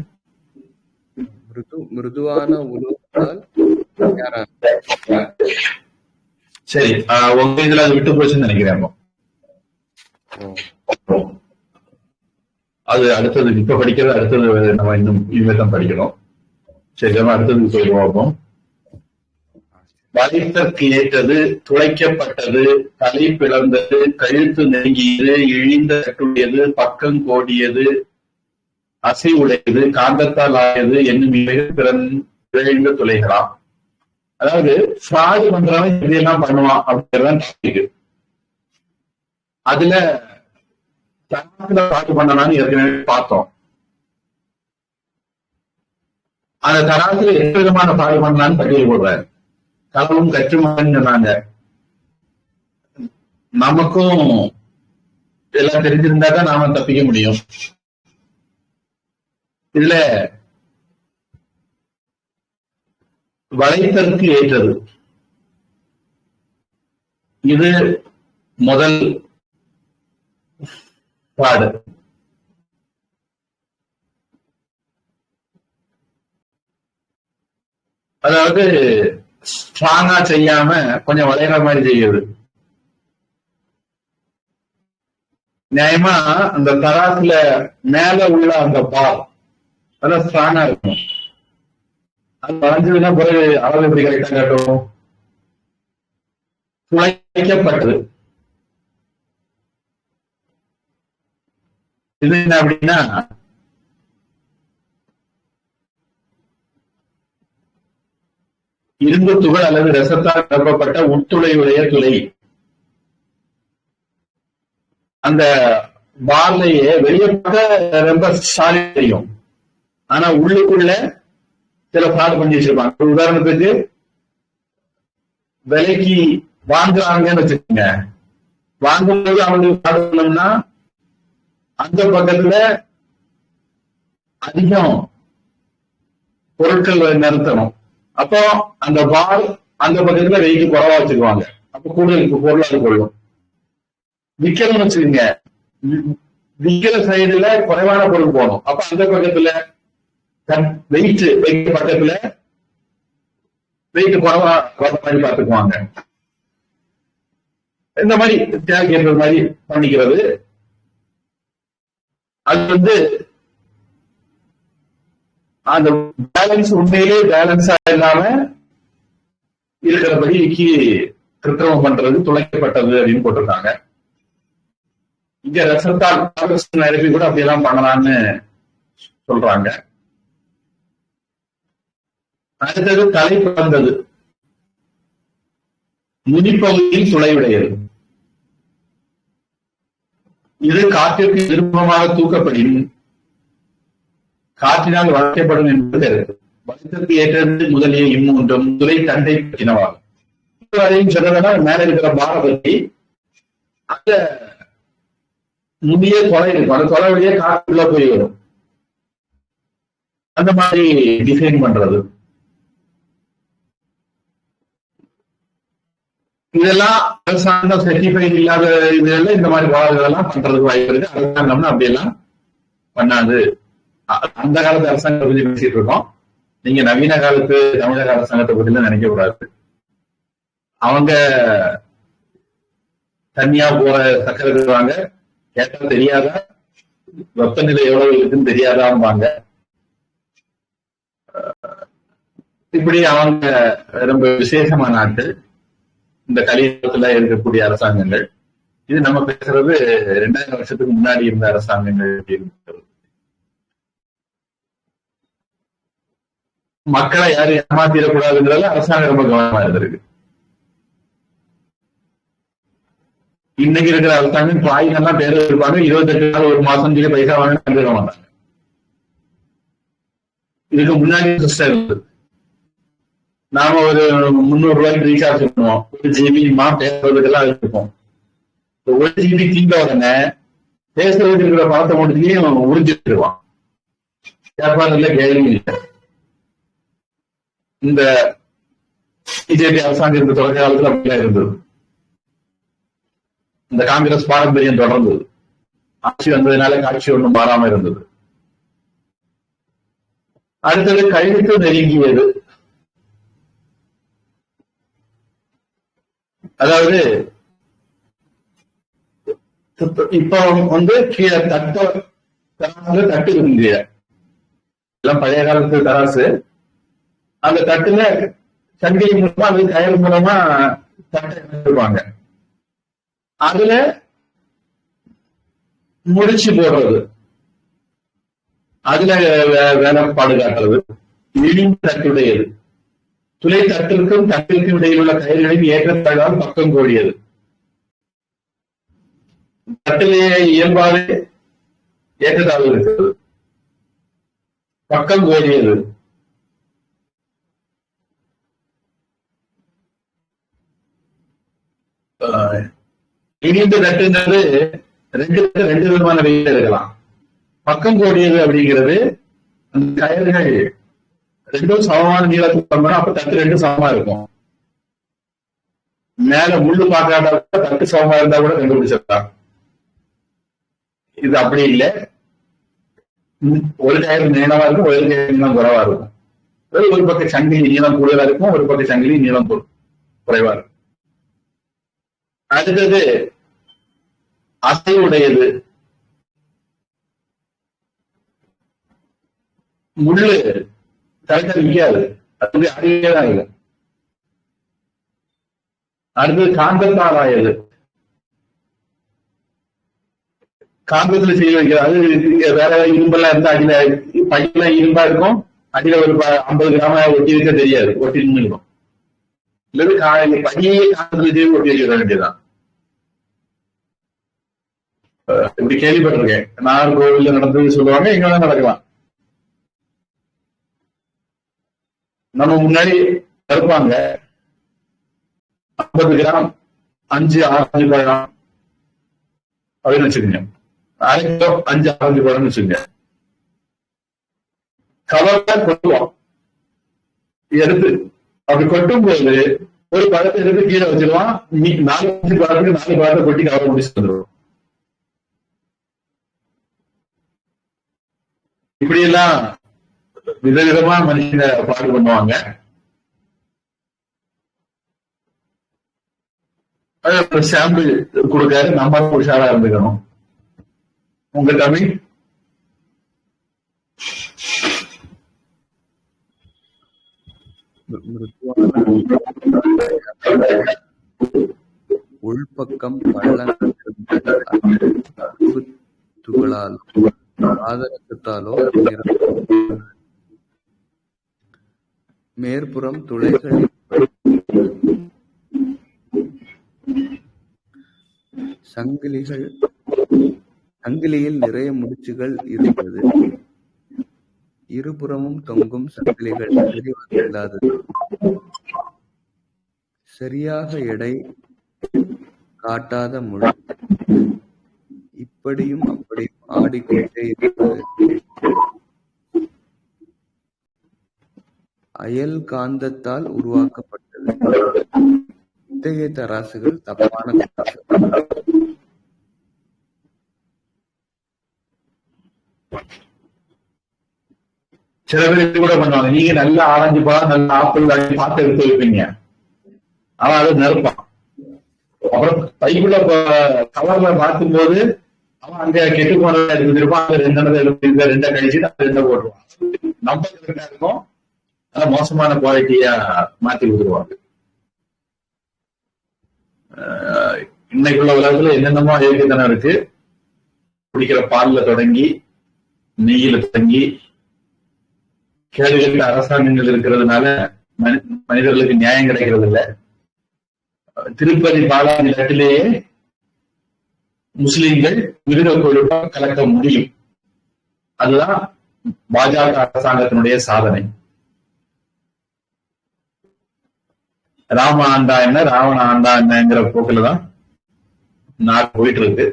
மிருதுவான உலோகத்தால் சரி, உங்க இதுல அது விட்டு போச்சுன்னு நினைக்கிறேன். அது அடுத்தது, இப்ப படிக்கிறது அடுத்தது நம்ம இன்னும் இனிமேதான் படிக்கணும். சரி, நம்ம அடுத்தது போயிடுவோம். வளைத்தற்கு ஏற்றது, துளைக்கப்பட்டது, தலை பிளந்தது, கழுத்து நெருங்கியது, இழிந்த கட்டுடையது, பக்கம் கோடியது, அசை உடையது, காந்தத்தால் ஆயது என்னும் இவைகள் பிறந்த துளைகளாம். அதாவது ஃப்ராடு பண்றவன் இதெல்லாம் பண்ணுவான் அப்படிங்கிறதான் டாபிக். அதுல தராசுல ஃப்ராடு பண்ணலான்னு ஏற்கனவே பார்த்தோம். அந்த தராசுல எந்த விதமான ஃப்ராடு பண்ணலான்னு பட்டியல் போடுறாரு. களவும் கற்றுமான்னு சொன்னாங்க. நமக்கும் எல்லாம் தெரிஞ்சிருந்தாதான் நாம தப்பிக்க முடியும். இதுல வளைத்தற்கு ஏற்றது, இது முதல் பாடு. அதாவது ஸ்ட்ராங்கா செய்யாம கொஞ்சம் வளைகிற மாதிரி செய்யுது. நியாயமா அந்த தராசுல மேல உள்ள அந்த பால் அதான் ஸ்ட்ராங்கா இருக்கும். அது வளைஞ்சதுன்னா பிறகு அளவு எப்படி கரெக்டா காட்டும்? துளைக்கப்பட்டது. இது என்ன அப்படின்னா, இரும்பு துகள் அல்லது ரசத்தால் நிரப்பப்பட்ட உட்துளையுடைய துளை. அந்த பார்லையே வெளியே பார்க்க ரொம்ப சாலி தெரியும், ஆனா உள்ளுக்குள்ள சில ஃப்ராட் பண்ணி வச்சிருப்பாங்க. உதாரணத்துக்கு விலைக்கு வாங்குறாங்கன்னு வச்சுக்கோங்க. வாங்கும்போது அவங்களுக்கு ஃப்ராட் பண்ணோம்னா அந்த பக்கத்துல அதிகம் பொருட்கள் நிறுத்தணும். அப்போ அந்த பால் அந்த பக்கத்துல வெயிட் குறைவா வச்சுக்குவாங்க. அப்ப கூடுதல் பொருளாக கொள்ளும். விக்கணும்னு வச்சுக்கோங்க, விக்கிற சைடுல குறைவான பொருள் போகணும். அப்ப அந்த பக்கத்துல வெயிட் வைக்க பக்கத்துல வெயிட் குறைவா வர மாதிரி பார்த்துக்குவாங்க. இந்த மாதிரி தேவைக்கிற மாதிரி பண்ணிக்கிறது. அது அந்த பேலன்ஸ் உண்மையிலே பேலன்ஸா இல்லாம இருக்கிறபடிக்கு கிருத்திரமம் பண்றது துளைக்கப்பட்டது அப்படின்னு போட்டிருக்காங்க. இங்க ரசத்தால் நிரப்பி கூட அப்படியெல்லாம் பண்ணலாம்னு சொல்றாங்க. அடுத்தது தலை பிறந்தது, நுனிப்பகுதியில் துளையுடையது. இது காற்றிற்கு விருப்பமாக தூக்கப்படின் காற்றினால் வளர்க்கப்படும் என்பது வளர்ச்சிக்கு ஏற்றது முதலிய இம்மூன்றும் துளை தண்டை பற்றினவாகும். அதையும் சொல்றதுன்னா மேல இருக்கிற பாரபத்தி அந்த நுனிய தொலை இருக்கும், அந்த தொலை வழியே காற்றுக்குள்ள போய் வரும். அந்த மாதிரி டிசைன் பண்றது. இதெல்லாம் அரசாங்கம் சர்டிஃபைட் இல்லாத இதெல்லாம் இந்த மாதிரி வாதங்களெல்லாம் பண்றதுக்கு வாய்ப்பு இருக்கு. அரசாங்கம்னு அப்படியெல்லாம் பண்ணாது. அந்த காலத்து அரசாங்கத்தை பத்தி பேசிட்டு இருக்கோம். நீங்க நவீன காலத்து தமிழக அரசாங்கத்தை பத்தி எல்லாம் நினைக்க கூடாது. அவங்க தனியா போற சக்கரை தருவாங்க, கேட்டா தெரியாதா, வெப்பநிலை எவ்வளவு இருக்குன்னு தெரியாதாம்பாங்க. இப்படி அவங்க ரொம்ப விசேஷமான நாட்கள் இந்த கலியுகத்துல இருக்கக்கூடிய அரசாங்கங்கள். இது நம்ம பேசுறது 2000 வருஷத்துக்கு முன்னாடி இருந்த அரசாங்கங்கள். மக்களை யாரும் ஏமாத்திடக்கூடாதுங்கிறதுல அரசாங்கம் ரொம்ப கவனமா இருந்திருக்கு. இன்னைக்கு இருக்கிற அரசாங்கம் பாய்கள்லாம் பேர் இருப்பாங்க, 28 நாள் ஒரு மாசம் சொல்லி பைசா வாங்க கண்டுக்க மாட்டாங்க. இதுக்கு முன்னாடி சிஸ்டம் இருந்தது. நாம ஒரு 300 ரூபாய்க்கு ரீசார்ஜ் பண்ணுவோம், 1 GB பேசுறதுக்கெல்லாம் இருப்போம். 1 GB தீண்ட உடனே பேசுறதுக்கு இருக்கிற பணத்தை மட்டும் உறிஞ்சிருவான். வியாபாரம் இல்லை, கேள்வி இல்லை. இந்த பிஜேபி அரசாங்கம் இருந்த தொடக்க காலத்துல அப்படிலாம் இருந்தது. இந்த காங்கிரஸ் பாரம்பரியம் தொடர்ந்தது. ஆட்சி வந்ததுனால காட்சி ஒன்றும் மாறாம இருந்தது. அடுத்தது கழுத்து நெருங்கியது. அதாவது இப்ப கீழே தட்டு இருந்தீங்க, எல்லாம் பழைய காலத்து தராசு. அந்த தட்டுல சங்கிலி மூலமா அது கயிறு மூலமா தட்டை எடுத்துருப்பாங்க. அதுல முடிச்சு போடுறது, அதுல வேலைப்பாடு காட்டுறது. இழிந்த தட்டுடையது, துளை தட்டிற்கும் தட்டிற்கும் இடையில் உள்ள கயிறுகளின் ஏற்றத்தாழ்வால் பக்கம் கோடியது. தட்டிலேயே இயல்பாக ஏற்றத்தாழ்வு இருக்கிறது, பக்கம் கோடியது. இனிந்த தட்டுங்கிறது ரெண்டு விதமான வெயில் இருக்கலாம். பக்கம் கோடியது அப்படிங்கிறது அந்த கயிறுகள் ரெண்டும் சமமான நீளத்துக்கு பண்ணணும், அப்ப தட்டு ரெண்டும் சமமா இருக்கும். மேல முள்ளு பார்க்காத தட்டு சமமா இருந்தா கூட கண்டுபிடிச்சிடலாம். இது அப்படி இல்லை, ஒரு கயிறு நீளமா இருக்கும், ஒரு கயிறு நீளம் குறைவா இருக்கும். ஒரு பக்கம் சங்கிலி நீளம் கூடுதலா இருக்கும், ஒரு பக்கம் சங்கிலி நீளம் குறைவா இருக்கும். அடுத்தது அசைவுடையது. முள்ளு கரெக்டா நிக்காது, அது அறிவே தான் இல்லை. அடுத்தது காந்தத்தால் ஆயது. காந்தத்துல செய்ய வைக்கிறது. அது வேற இரும்பெல்லாம் இருந்தா அடியில பையெல்லாம் இரும்பா இருக்கும், அடியில ஒரு 50 கிராம ஒட்டி வைக்க தெரியாது, ஒட்டி நின்று இருக்கும். இல்லது பையே காந்தத்துல செய்ய ஒட்டி வைக்க வேண்டியதுதான். இப்படி கேள்விப்பட்டிருக்கேன். நாகர்கோவில்ல நடந்தது சொல்லுவாங்க, எங்கெல்லாம் நடக்கலாம். நம்ம முன்னாடி இருப்பாங்க 50 கிராம் 5 ஆரஞ்சு பழம் அப்படின்னு வச்சுக்கோங்க, 1/2 கிலோ 5 ஆரஞ்சு பழம்னு வச்சுக்கோங்க. கவர்ல கொட்டுவோம், எடுத்து அப்படி கொட்டும் போது ஒரு பழத்தை எடுத்து கீழே வச்சிருவான். 4 பழத்துக்கு 4 பழத்தை கொட்டி கவரை முடிச்சு வந்துடுவோம். இப்படி எல்லாம் விதவிதமா மனுஷங்க பாடு பண்ணுவாங்க. சாம்பிள் கொடுக்காரு, நம்ம உஷாரா இருந்துக்கணும். உங்க தமிழ் மிருதுவான உள்பக்கம் பள்ளங்கள் இருந்தது. அம்பு துகளாலோ பாதரசத்தாலோ மேற்புறம் துளைகளில் சங்கிலியில் நிறைய முடிச்சுகள் இருந்தது. இருபுறமும் தொங்கும் சங்கிலிகள் தெரிவதில்லாதது. சரியாக எடை காட்டாத முள் இப்படியும் அப்படியும் ஆடிக்கொண்டே இருந்தது. அயல் காந்தத்தால் உருவாக்கப்பட்டது. இத்தகைய தராசுகள் தப்பான தராசுகள். சில பேர் இது கூட பண்ணுவாங்க. நீங்க நல்லா ஆரஞ்சு பழம், நல்ல ஆப்பிள் பார்த்து எடுத்து வைப்பீங்க. அவன் அதை நறுப்பான். அப்புறம் பைக்குள்ள கவர்ல பார்க்கும் போது அவன் அங்க கெட்டு போனதை எடுத்துருப்பான். அந்த ரெண்டை எடுத்து ரெண்டை கழிச்சுட்டு அந்த ரெண்டை போட்டுருவான். நம்ம கரெக்டா இருக்கும், ஆனா மோசமான குவாலிட்டியா மாத்தி விட்டுருவாங்க. இன்னைக்குள்ள உலகத்துல என்னென்னமோ இயற்கைத்தனம் இருக்கு. குடிக்கிற பால்ல தொடங்கி நெய்யில தொடங்கி கேடுகட்ட அரசாங்கங்கள் இருக்கிறதுனால மனிதர்களுக்கு நியாயம் கிடைக்கிறது இல்லை. திருப்பதி பாலாஜி நாட்டிலேயே முஸ்லிம்கள் மிருக கொழுப்பா கலக்க முடியும். அதுதான் பாஜக அரசாங்கத்தினுடைய சாதனை. ராம ஆண்டா என்ன, ராவண ஆண்டா என்னங்கிற போக்குலதான் நாடு போயிட்டு இருக்கு.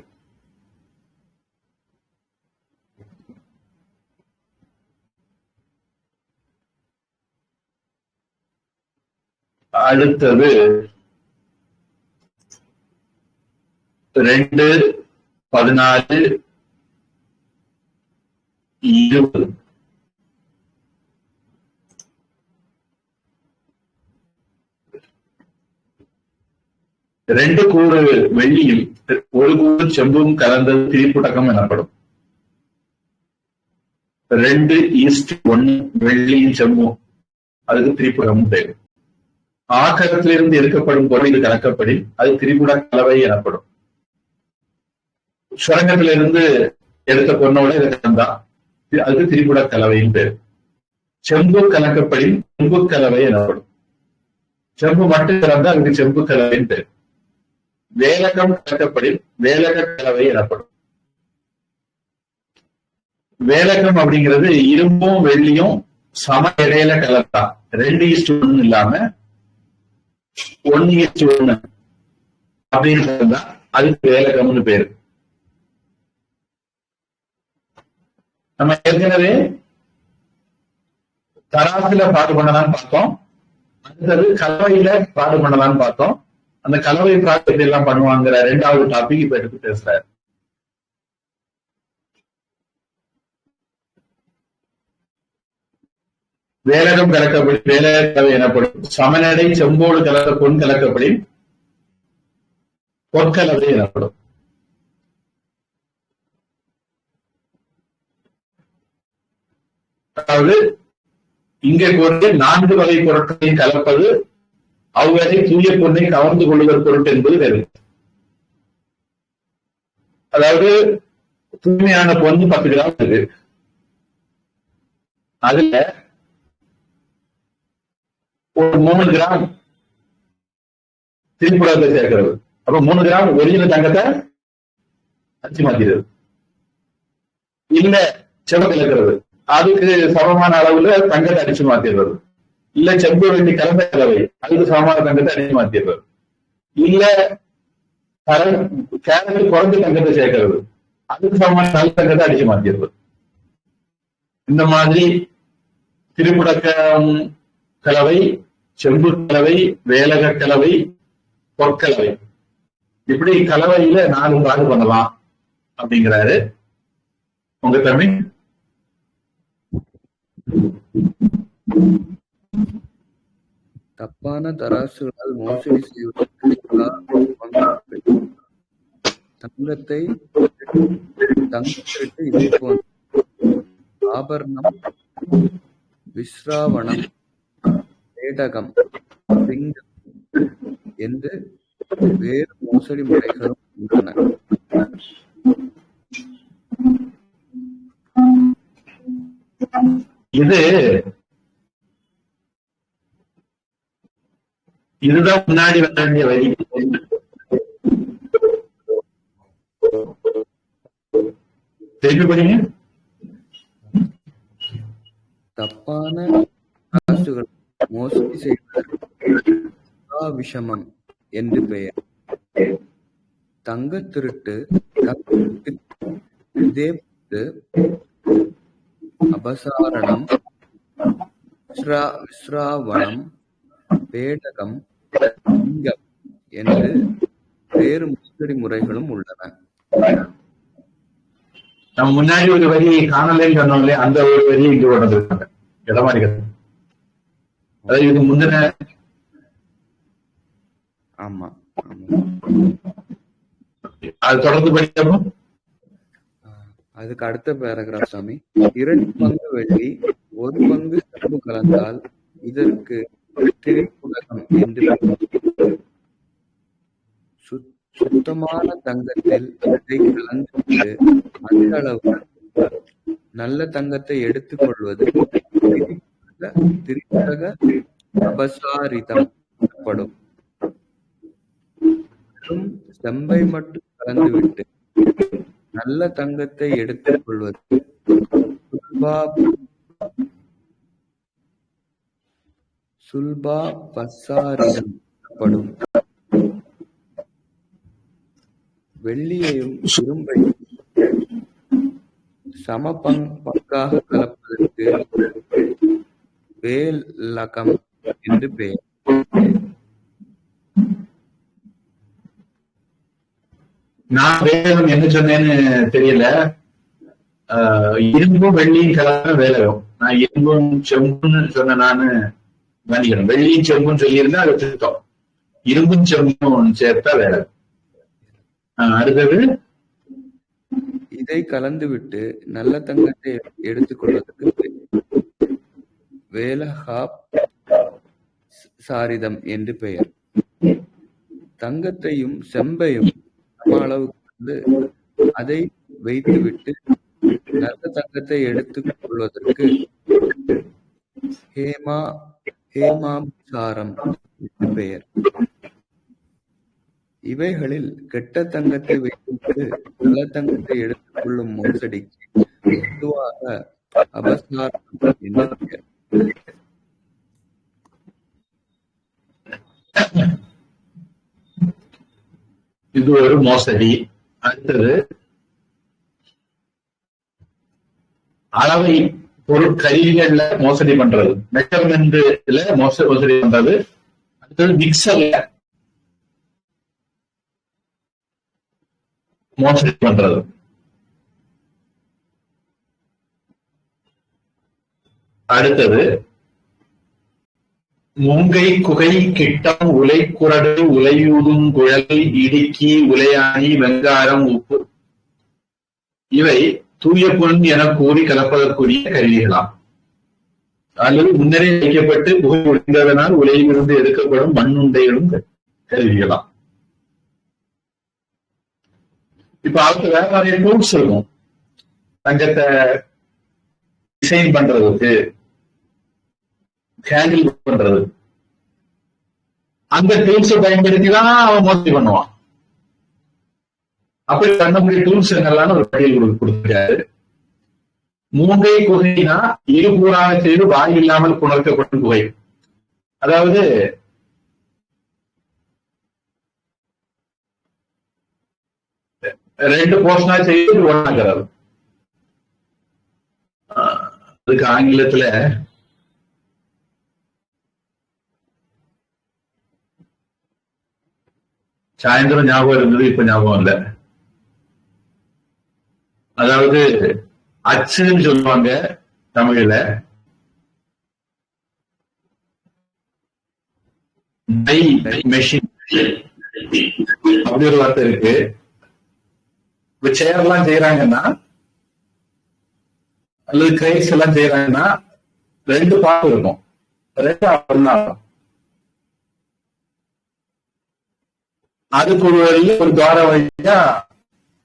அடுத்தது 2/14/20 2 கூறு வெள்ளியில் 1 கூறு செம்பும் கலந்தது திரிப்புடகம் எனப்படும். 2:1 வெள்ளியும் செம்பும், அதுக்கு திரிப்புடகம் பேரு. ஆக்கரத்திலிருந்து எடுக்கப்படும் பொருள் இது கலக்கப்படி அது திரிபுட கலவை எனப்படும். சுரங்கத்திலிருந்து எடுத்த பொண்ணோட இதை கலந்தா அதுக்கு திரிபுட கலவையின் பேர். செம்பு கலக்கப்படி செம்பு கலவை எனப்படும். செம்பு மட்டும் கலந்தா அதுக்கு செம்பு கலவையின் பேர். வேலகம் கலக்கப்படி வேலக கலவை எனப்படும். வேலகம் அப்படிங்கிறது இரும்பும் வெள்ளியும் சம இடையில கலந்தா 2:1 இல்லாம 1:1 அப்படின்னு அதுக்கு வேலகம்னு பேரு. நம்ம ஏற்கனவே தராசுல பாடு பண்ணலான்னு பார்த்தோம். அடுத்தது கலவையில பாடு பண்ணலான்னு பார்த்தோம். அந்த கலவை ப்ராஜெக்ட் எல்லாம் பண்ணுவாங்கிற 2வது டாபிக் இப்ப எடுத்து பேசுறாரு. வேலகம் கலக்கப்படி வேலக கலவை எனப்படும். சமநடை செம்போடு கலந்த பொன் கலக்கப்படி பொற்கலவை எனப்படும். அதாவது இங்கே கூறிய 4 வகை பொருட்களையும் கலப்பது அவ்வகை தூய பொண்ணை கவர்ந்து கொள்ளுதல் பொருட்டு என்பது வேறு. அதாவது தூய்மையான பொண்ணு 10 கிராம் இருக்கு. அதுல ஒரு 3 கிராம் திரிபுடத்தை சேர்க்கிறது. அப்ப 3 கிராம் ஒரிஜினல் தங்கத்தை அச்சு மாத்திடுறது. இல்ல செவ கலக்கிறது, அதுக்கு சமமான அளவுல தங்கத்தை அடிச்சு மாத்திடுறது. இல்ல செம்பு வெள்ளி கலந்த கலவை, அதுக்கு சமமான தங்கத்தை அடிச்சு மாத்திடுறது. இல்ல கேரட் குறைஞ்ச தங்கத்தை சேர்க்கிறது, அதுக்கு சமமான நல்ல தங்கத்தை அடிச்சு மாத்திடுறது. இந்த மாதிரி திரிபுடக்கம் கலவை, செம்பு கலவை, வேலக கலவை, பொற்கலவை, இப்படி கலவையில 4 பாடு பண்ணலாம் அப்படிங்கிறாரு உங்க தமிழ். தப்பான தராசுகளால் மோசடி செய்வதற்கு தங்கத்தை இது போன்ற ஆபரணம், விஸ்ராவணம், பேடகம், சிங்கம் என்று வேறு மோசடி முறைகளும் உள்ளன. இதுதான் முன்னாடி வர வேண்டிய வழி. திருப்பி படிங்க. தப்பான காசுகள் மோசடி செய்வதற்கு விஷமம் என்று பெயர். தங்க திருட்டு, இதேபோன்று அபசாரணம், விஸ்ராவணம், பேடகம், சிங்கம் என்று வேறு மோசடி முறைகளும் உள்ளன. நம்ம முன்னாடி ஒரு வரி காணலைன்னு சொன்னோம் இல்லையா, அந்த ஒரு வரியை இங்க கொண்டு வந்திருக்காங்க. இடமாறி அதாவது இதுக்கு முந்தின. ஆமா, அது தொடர்ந்து படிக்கணும். அதுக்கு அடுத்த பேராகிராஃப் சாமி. 2 பங்கு வெள்ளி 1 பங்கு செம்பு கலந்தால் இதற்கு திரிபுடகம் என்று சுத்தமான தங்கத்தில் இதை கலந்து அந்த அளவு நல்ல தங்கத்தை எடுத்துக் கொள்வது திரிபுடக அபசாரிதம் எனப்படும். செம்பை மட்டும் கலந்துவிட்டு நல்ல தங்கத்தை எடுத்துக் கொள்வது சுல்பா பசாரிதம் எனப்படும். வெள்ளியையும் இரும்பையும் சம பங்காக கலப்பதற்கு வேலகம் என்று பெயர். நான் வேலகம் என்ன சொன்னேன்னு தெரியல. இரும்பும் வெள்ளியும் கலந்த வேலகம். நான் இரும்பும் செம்புன்னு சொன்ன நானு கவனிக்கணும். வெள்ளியும் செம்புன்னு சொல்லியிருந்தா அதை திருத்தம். இரும்பும் செம்பும் சேர்த்தா வேலகம். அடுத்தது, இதை கலந்துவிட்டு நல்ல தங்கத்தை எடுத்துக் கொள்வதற்கு வேலகா சாரிதம் என்று பெயர். தங்கத்தையும் செம்பையும் சம அளவு கலந்து அதை வைத்துவிட்டு நல்ல தங்கத்தை எடுத்துக் கொள்வதற்கு ஹேமாசாரம் என்று பெயர். இவைகளில் கெட்ட தங்கத்தை வைத்துவிட்டு நல்ல தங்கத்தை எடுத்துக் கொள்ளும் மோசடிக்கு பொதுவாக அபசாரம் என்று பெயர். இது ஒரு மோசடி. அடுத்தது, அளவை பொருட்கருவிகள்ல மோசடி பண்றது, மெஷர்மெண்ட்ல மோசடி பண்றது. அடுத்தது மிக்சர்ல மோசடி பண்றது. அடுத்தது, மூங்கை குகை கிட்டம் உலை குரடு உலையூதும் குழல் இடுக்கி உலையாணி வெங்காரம் உப்பு இவை தூய பொன் என கூறி கலப்பதற்குரிய கருவிகளாம். அல்லது முன்னரே வைக்கப்பட்டு புகை ஒழிந்ததனால் உலையிலிருந்து எடுக்கப்படும் மண்ணுண்டைகளும் கருவிகளாம். இப்ப அடுத்த வேற நிறைய டூல்ஸ் இருக்கும். தங்கத்தை டிசைன் பண்றதுக்கு, ஹேண்டில் பண்றது, அந்த டூல்ஸை பயன்படுத்தி தான் அவன் மோசடி பண்ணுவான். அப்படி பண்ணக்கூடிய டூல்ஸ் என்னெல்லாம் ஒரு பட்டியல் கொடுத்திருக்காரு. மூங்கை குகைனா இருகூறாக செய்து வாய் இல்லாமல் புணர்க்கப்படும் குகை. அதாவது ரெண்டு போர்ஷனா செய்து ஒன்னாகிறது. அதுக்கு ஆங்கிலத்துல சாயந்தரம் ஞாபகம் இருந்தது, இப்ப ஞாபகம் இல்ல. அதாவது அச்சுன்னு சொல்லுவாங்க தமிழ்ல, மெஷின் அப்படி ஒரு வார்த்தை இருக்கு. இப்ப சேர் எல்லாம் செய்யறாங்கன்னா அல்லது கிரைஸ் எல்லாம் செய்யறாங்கன்னா ரெண்டு பார்ட் இருக்கும். பொன்னாகும். அதுக்கு ஒரு துவார வழியா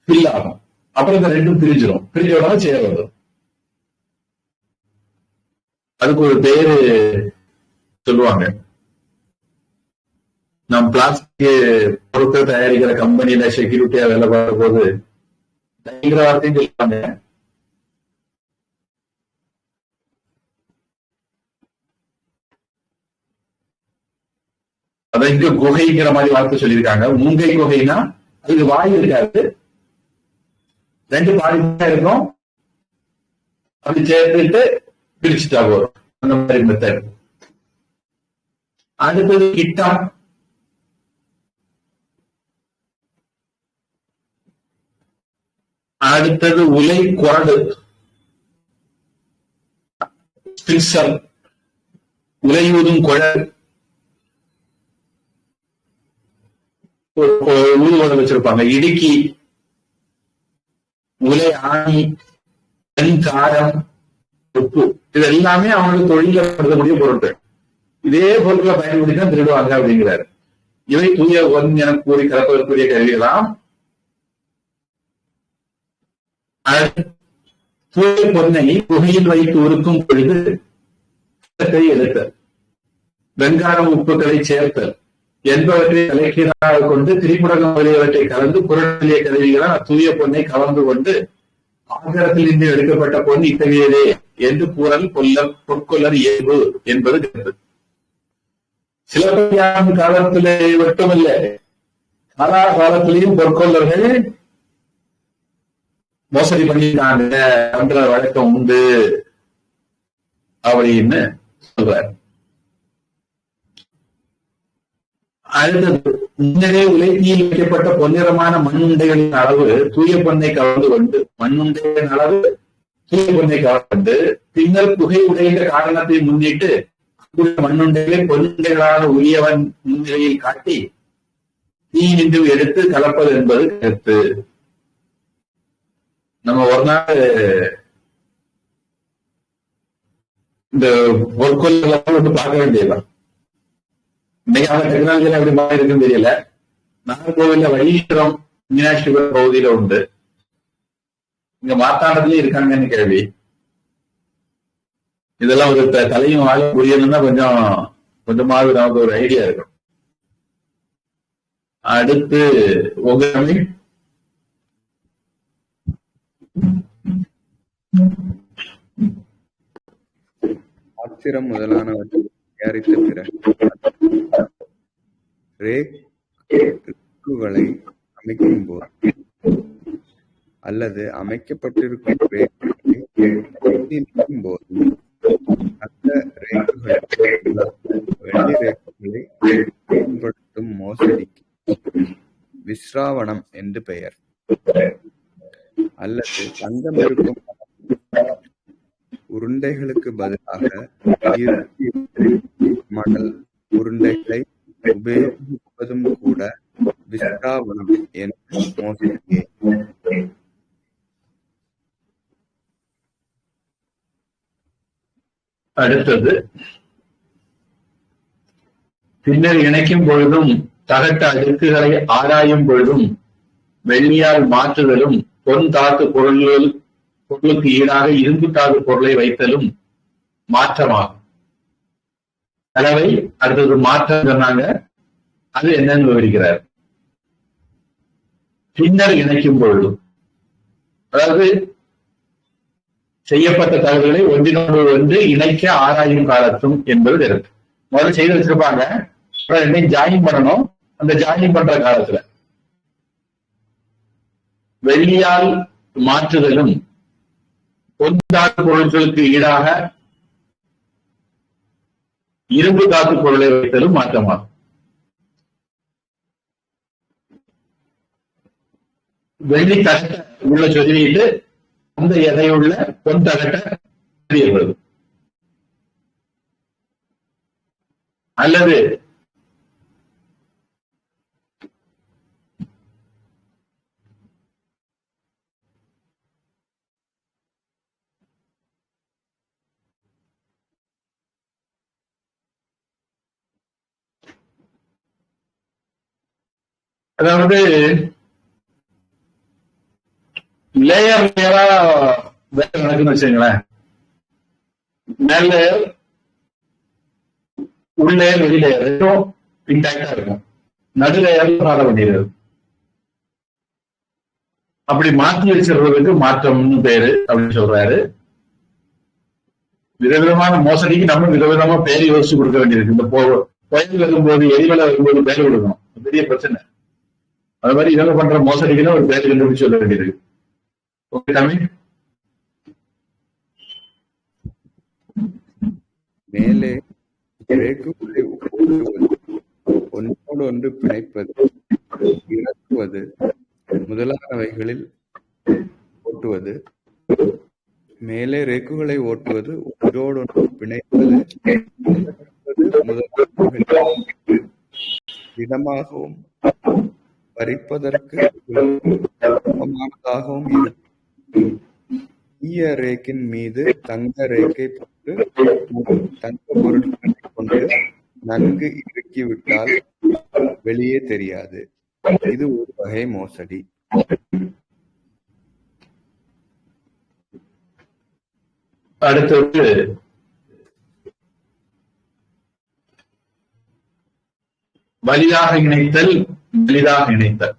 ஃபில் ஆகும். அப்புறம் இந்த ரெண்டும் பிரிஞ்சிடும். பிரிஞ்சோட சேரும். அதுக்கு ஒரு பேரு சொல்லுவாங்க. நம் பிளாஸ்டிக் பொருட்கள் தயாரிக்கிற கம்பெனியில செக்யூரிட்டியா வேலை பார்க்கும் போது பயங்கர வார்த்தையும் சொல்லுவாங்க. அதான் இங்க குகைங்கிற மாதிரி வார்த்தை சொல்லியிருக்காங்க. மூங்கை குகைனா அதுக்கு வாய் இருக்காது, ரெண்டு பாதி இருக்கும், அப்படி சேர்த்துட்டு பிரிச்சுட்டா போறோம். அந்த மாதிரி மெத்தட். அடுத்தது கிட்டம். அடுத்தது உலை குரடு, ஸ்பின்சர், உலையூதும் குழல். ஊதுவதை வச்சிருப்பாங்க. இடுக்கி, உலை ஆணி, வெண்காரம், உப்பு. இது எல்லாமே அவங்களுக்கு தொழில படுத்தக்கூடிய பொருட்கள். இதே பொருட்களை பயன்படுத்தி தான் திருடுவாங்க அப்படிங்கிறாரு. இவை தூய பொன் என கூறி கலப்பதற்குரிய கருவிகளாம். தூய பொன்னை புகையில் வைத்து உருக்கும் பொழுது எடுத்தல், வெங்காயம் உப்புகளை சேர்த்தல் என்பவற்றை தலைக்கீழாக கொண்டு திரிபுடகம் முதலியவற்றை கலந்து புறநிலைய கருவிகளால் தூய பொன்னை கலந்து கொண்டு ஆகரத்தில் இருந்து எடுக்கப்பட்ட பொன் இத்தகையதே என்று கூறல் பொற்கொள்ளர் இயல்பு என்பது கருத்து. சிலப்பதிகாரம் காலத்திலே மட்டுமல்ல, காலா காலத்திலேயும் பொற்கொள்ளர்கள் மோசடி பண்ணிட்டாங்க பண்ற வழக்கம் உண்டு அப்படின்னு சொல்றார். அடுத்தது, முன்னரே உலைத்தீயில் வைக்கப்பட்ட பொன்னிறமான மண்ணுண்டைகளின் அளவு தூய பொன்னை கலந்து கொண்டு, மண்ணுண்டைகளின் அளவு தூய பொன்னை கலந்து பின்னர் புகை உடைந்த காரணத்தை முன்னிட்டு மண்ணுண்டைகளை பொன்னுண்டைகளாக உரியவன் முன்னிலையில் காட்டி தீ நின்று எடுத்து கலப்பது என்பது கருத்து. நம்ம ஒரு நாள் இந்த பொற்கொள்ளெல்லாம் வந்து பார்க்க வேண்டியதுதான். இன்னைக்கு டெக்னாலஜியில எப்படி மாறி இருக்குன்னு தெரியல. நாகர்கோவில்ல வழித்தரம் மீனாட்சி பகுதியில உண்டு. இங்க மாத்தாண்டத்துலயும் இருக்காங்கன்னு கேள்வி. இதெல்லாம் ஒரு தலையும் வாழ புரியணும்னா கொஞ்சமாவது நமக்கு ஒரு ஐடியா இருக்கும். அடுத்து உங்க ஆத்திரம் முதலானவற்றை தயாரித்த பிறகு ரேக்குகளை அமைக்கும் போது அல்லது அமைக்கப்பட்டிருக்கும் ரேக்குகளை போது அந்த ரேக்குகளுக்கு வெள்ளி ரேக்குகளை பயன்படுத்தும் மோசடிக்கு விஸ்ராவணம் என்று பெயர். அல்லது தங்கம் இருக்கும் உருண்டைகளுக்கு பதிலாக மணல் உருண்டைகளை உபயோகிப்பதும் கூட விஸ்ராவணம் என்ற மோசடியே. அடுத்தது, பின்னர் இணைக்கும் பொழுதும் தகட்ட அடுக்குகளை ஆராயும் பொழுதும் வெள்ளியால் மாற்றுதலும் பொன் தாத்து பொருளுக்கு ஈடாக இரும்பு தாது பொருளை வைத்தலும் மாற்றமாகும். கலவை அடுத்தது மாற்றம் சொன்னாங்க. அது என்னன்னு விவரிக்கிறார். பின்னர் இணைக்கும் பொழுதும், அதாவது செய்யப்பட்ட தகவல்களை ஒன்றினோடு ஒன்று இணைக்க ஆராயும் காலத்தும் என்பது கருத்து. முதல்ல செய்து வச்சிருப்பாங்க, அப்புறம் ரெண்டையும் ஜாயின் பண்ணணும். அந்த ஜாயின் பண்ற காலத்துல வெள்ளியால் மாற்றுதலும் பொன் தாத்து பொருட்களுக்கு ஈடாக இரும்பு தாத்து பொருளை வைத்தலும் மாற்றமாகும். வெள்ளி தகட்ட உள்ள சொருவிட்டு அந்த எதையுள்ள பொன் தகட்ட வருது. அல்லது அதாவது லேயர் லேயரா வேலை நடக்குன்னு வச்சுங்களேன். மேல் லேயர், உள் லேயர், வெளி லேயர் ரெண்டும் இன்டாக்டா இருக்கும். நடு லேயர் ஆட வேண்டியது. அப்படி மாற்றி வச்சிருக்கிறதுக்கு மாற்றம்னு பேரு அப்படின்னு சொல்றாரு. விதவிதமான மோசடிக்கு நம்ம விதவிதமா பேர் யோசிச்சு கொடுக்க வேண்டியிருக்கு. இந்த புயல் வரும்போது, எரிமலை வரும்போது பேர் கொடுக்கணும், பெரிய பிரச்சனை. அது மாதிரி இவங்க பண்ற மோசடிக்குன்னு ஒரு பேர் கண்டுபிடிச்சு சொல்ல வேண்டியிருக்கு. ஓகே தமிழ். மேலே ரேக்குகளை ஒன்றோடு ஒன்று பிணைப்பது, இறக்குவது முதலானவைகளில் ஓட்டுவது. மேலே ரேக்குகளை ஓட்டுவது, ஒன்றோடொன்று பிணைப்பது முதலானவைகளில் இடமாகவும் பறிப்பதற்கு சுலபமானதாகவும் இருக்கும். ஈய ரேக்கின் மீது தங்க ரேக்கை போட்டு தங்க பொருட்களை கொண்டு நன்கு இறுக்கிவிட்டால் வெளியே தெரியாது. இது ஒரு வகை மோசடி. அடுத்தது வலிதாக இணைத்தல், மெலிதாக இணைத்தல்.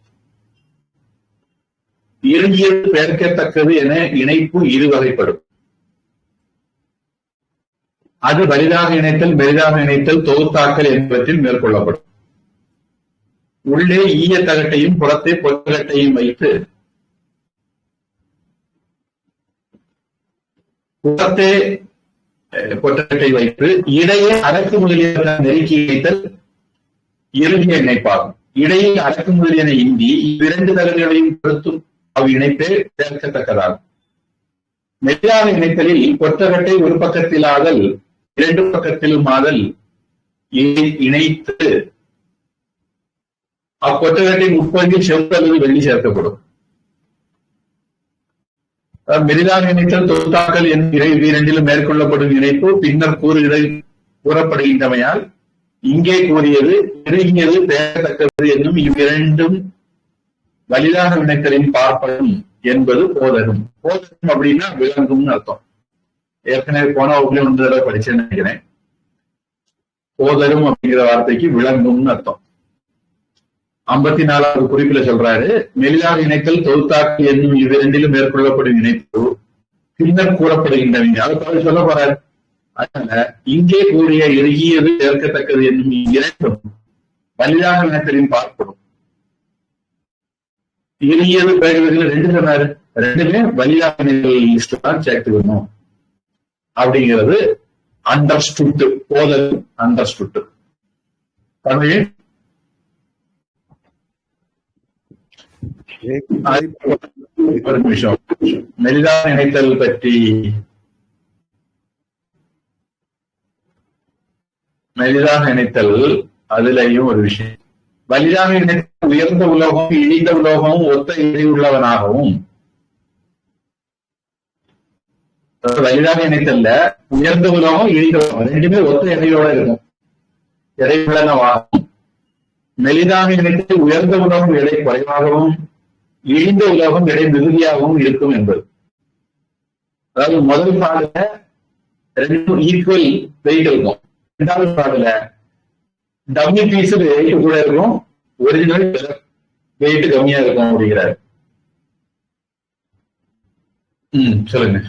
இறுகியது பெயர்க்கத்தக்கது என இணைப்பு இருவகைப்படும். அது வலிதாக இணைத்தல், மெலிதாக இணைத்தல், தொகுத்தாக்கல் என்பவற்றில் மேற்கொள்ளப்படும். உள்ளே ஈய தகட்டையும் புறத்தே பொற்றகட்டையும் வைத்து புறத்தே பொற்றகட்டை வைத்து இடையே அரக்கு முதலியன நெருக்கி இணைத்தல் இறுகிய இணைப்பாகும். இடையே அரக்கு முதலியன இன்றி இரண்டு தகடுகளையும் பொருத்தும் இணைப்பே சேர்க்கத்தக்கதாகும். மெலிதாக இணைத்தலில் பொற்றகட்டை ஒரு பக்கத்தில் ஆதல், இரண்டு பக்கத்திலும் ஆதல் இணைத்து அப்பொற்றகட்டின் உட்பகுதியில் செவ்வல் அல்லது வெள்ளி சேர்க்கப்படும். மெலிதாக இணைத்தல், தொகுத்தாக்கல் என்கிற இரண்டிலும் மேற்கொள்ளப்படும் இணைப்பு பின்னர் கூறப்படுகின்றமையால் இங்கே கூறியது இறுகியது பெயர்த்தக்கது என்னும் இவ்விரண்டும் வலிதாக இணைத்தலின் பார்ப்படும் என்பது போதரும். போதரும் அப்படின்னா விளங்கும்னு அர்த்தம். ஏற்கனவே போன வகுப்புல 1 தடவை படிச்சேன்னு நினைக்கிறேன். போதரும் அப்படிங்கிற வார்த்தைக்கு விளங்கும்னு அர்த்தம். 54வது குறிப்பில சொல்றாரு, மெலிதாக இணைத்தல், தொகுத்தாக்கல் என்னும் இவ்விரண்டிலும் மேற்கொள்ளப்படும் இணைப்பு பின்னர் கூறப்படுகின்றன. அதை சொல்ல போறாரு. அதனால இங்கே கூறிய இறுகியது சேர்க்கத்தக்கது என்னும் இரண்டும் வலிதாக இணைத்தலின் பார்ப்படும். இறுகியது பேசுறதுல 2 சொன்னாரு, ரெண்டுமே வலிதாக இணைத்தல் லிஸ்ட் தான் சேர்த்துக்கணும் அப்படிங்கிறது அண்டர்ஸ்டுட். போதல் அண்டர்ஸ்டுட். தமிழ் ஒரு நிமிஷம். மெலிதாக இணைத்தல் பற்றி மெலிதாக இணைத்தல் அதுலயும் ஒரு விஷயம். வலிதாக இணைத்தல் உயர்ந்த உலோகம் இழிந்த உலோகமும் ஒத்த எடை உள்ளவனாகவும், வலிதாக இணைத்தல்ல உயர்ந்த உலோகம் இழிந்த உலோகம் ரெண்டுமே ஒத்த எடையோட இருக்கும், எடை உள்ளனவாகவும். மெலிதாக இணைத்தல் உயர்ந்த உலோகம் எடை குறைவாகவும் இழிந்த உலோகம் எடை மிகுதியாகவும் இருக்கும் என்பது. அதாவது முதல் பாடல ரெண்டும் ஈக்குவல் வெயிட் இருக்கும். 2வது பாடல டம்மி பீஸ் வெயிட் கூட இருக்கும், ஒரிஜினல் வெயிட் கம்மியா இருக்கும் அப்படிங்கிறாரு. சொல்லுங்க.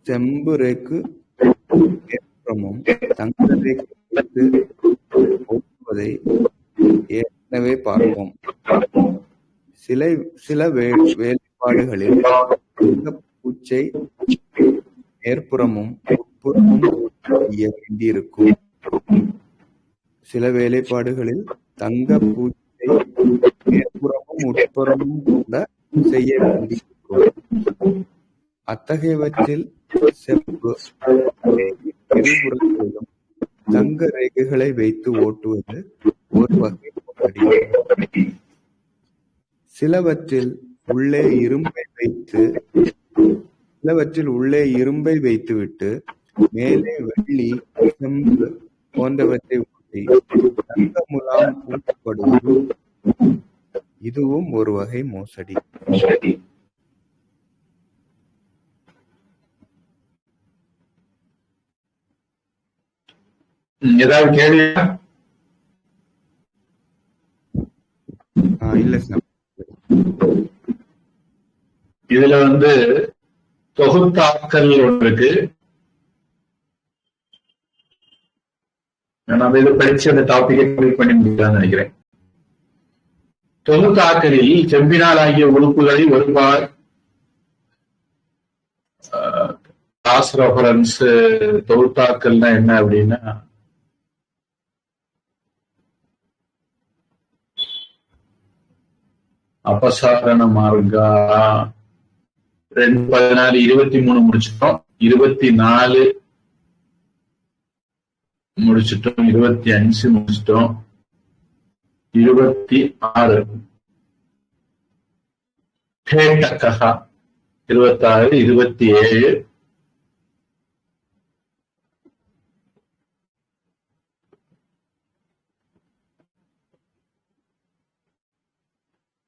செம்பு ரேக்கு ஏற்றமும் தங்க ரேக்கு ஓட்டுவதை ஏற்கனவே பார்ப்போம். சில வேலைப்பாடுகளில் பூச்சை மேற்புறமும் உட்புறமும் செய்ய வேண்டியிருக்கும். சில வேலைப்பாடுகளில் தங்க பூச்சை மேற்புறமும் உட்புறமும் கூட செய்ய வேண்டியிருக்கும். அத்தகையவற்றில் செம்பு இருபுறத்திலும் தங்க ரேகைகளை வைத்து ஓட்டுவது ஒரு வகை மோசடி. சிலவற்றில் உள்ளே இரும்பை வைத்துவிட்டு மேலே வெள்ளி, செம்பு போன்றவற்றை ஊற்றி தங்க முலாம் பூசப்படுவது இதுவும் ஒரு வகை மோசடி. ஏதாவது கேள்வி? இல்ல சார். இதுல தொகுத்தாக்கல் ஒன்று இருக்கு. நம்ம இதை படிச்சு அந்த டாபிக்கை கம்ப்ளீட் பண்ணி முடிக்கலாம்னு நினைக்கிறேன். தொகுத்தாக்கலில் செம்பினால் ஆகிய உறுப்புகளை ஒருபார் கிளாஸ் ரெஃபரன்ஸ் தொகுத்தாக்கல்னா என்ன அப்படின்னா, அபசாரண மார்க்கா 214 23 முடிச்சிட்டோம், 24 முடிச்சிட்டோம், 25 முடிச்சிட்டோம், 26 கேட்டக்கா 26 27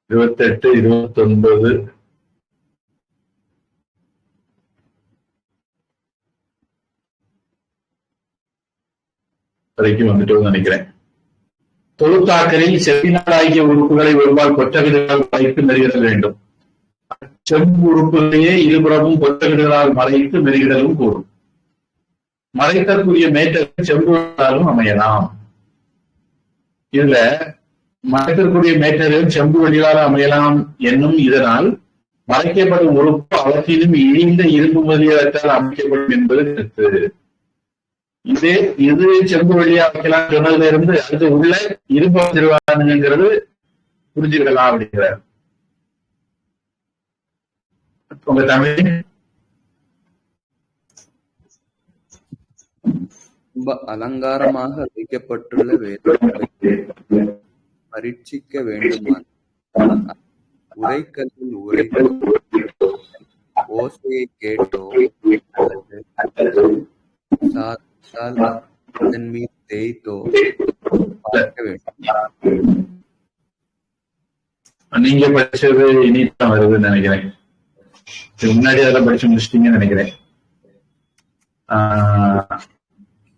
28 29 வரைக்கும் வந்துட்டு நினைக்கிறேன். தொகுத்தாக்கலில் செம்பினால் ஆகிய உறுப்புகளை ஒருபால் கொற்றகிடுகளால் மறைத்து மெருகிடல் வேண்டும். செம்பு உறுப்புகளையே இருபுறமும் கொற்றகிடுகளால் மறைத்து மெருகிடலும் கூடும். மறைத்தற்குரிய மேட்டர்கள் செம்புகளாலும் அமையலாம். இதுல மறைத்தற்குரிய மேட்டர்கள் செம்பு வழியால் அமையலாம் என்னும் இதனால் மறைக்கப்படும் உறுப்பு அவற்றிலும் இழிந்த இரும்பு முதலியவற்றால் அமைக்கப்படும் என்பது கருத்து. இது செம்பு வழியா வைக்கலாம் சொன்னதுல இருந்து அது உள்ள இரும்பு வச்சிருவானுங்கிறது புரிஞ்சுக்கலாம் அப்படிங்கிறார். உங்க தமிழ் ரொம்ப அலங்காரமாக வைக்கப்பட்டுள்ள வேதங்களை பரீட்சிக்க வேண்டுமானால் உரைக்கல்லில் உரைத்தோ ஓசையை கேட்டோ அதன் மீது தேய்த்தோ பார்க்க வேண்டும். நீங்க படிச்சது இனிதான் வருதுன்னு நினைக்கிறேன். முன்னாடி அதெல்லாம் படிச்சு முடிச்சிட்டீங்கன்னு நினைக்கிறேன்.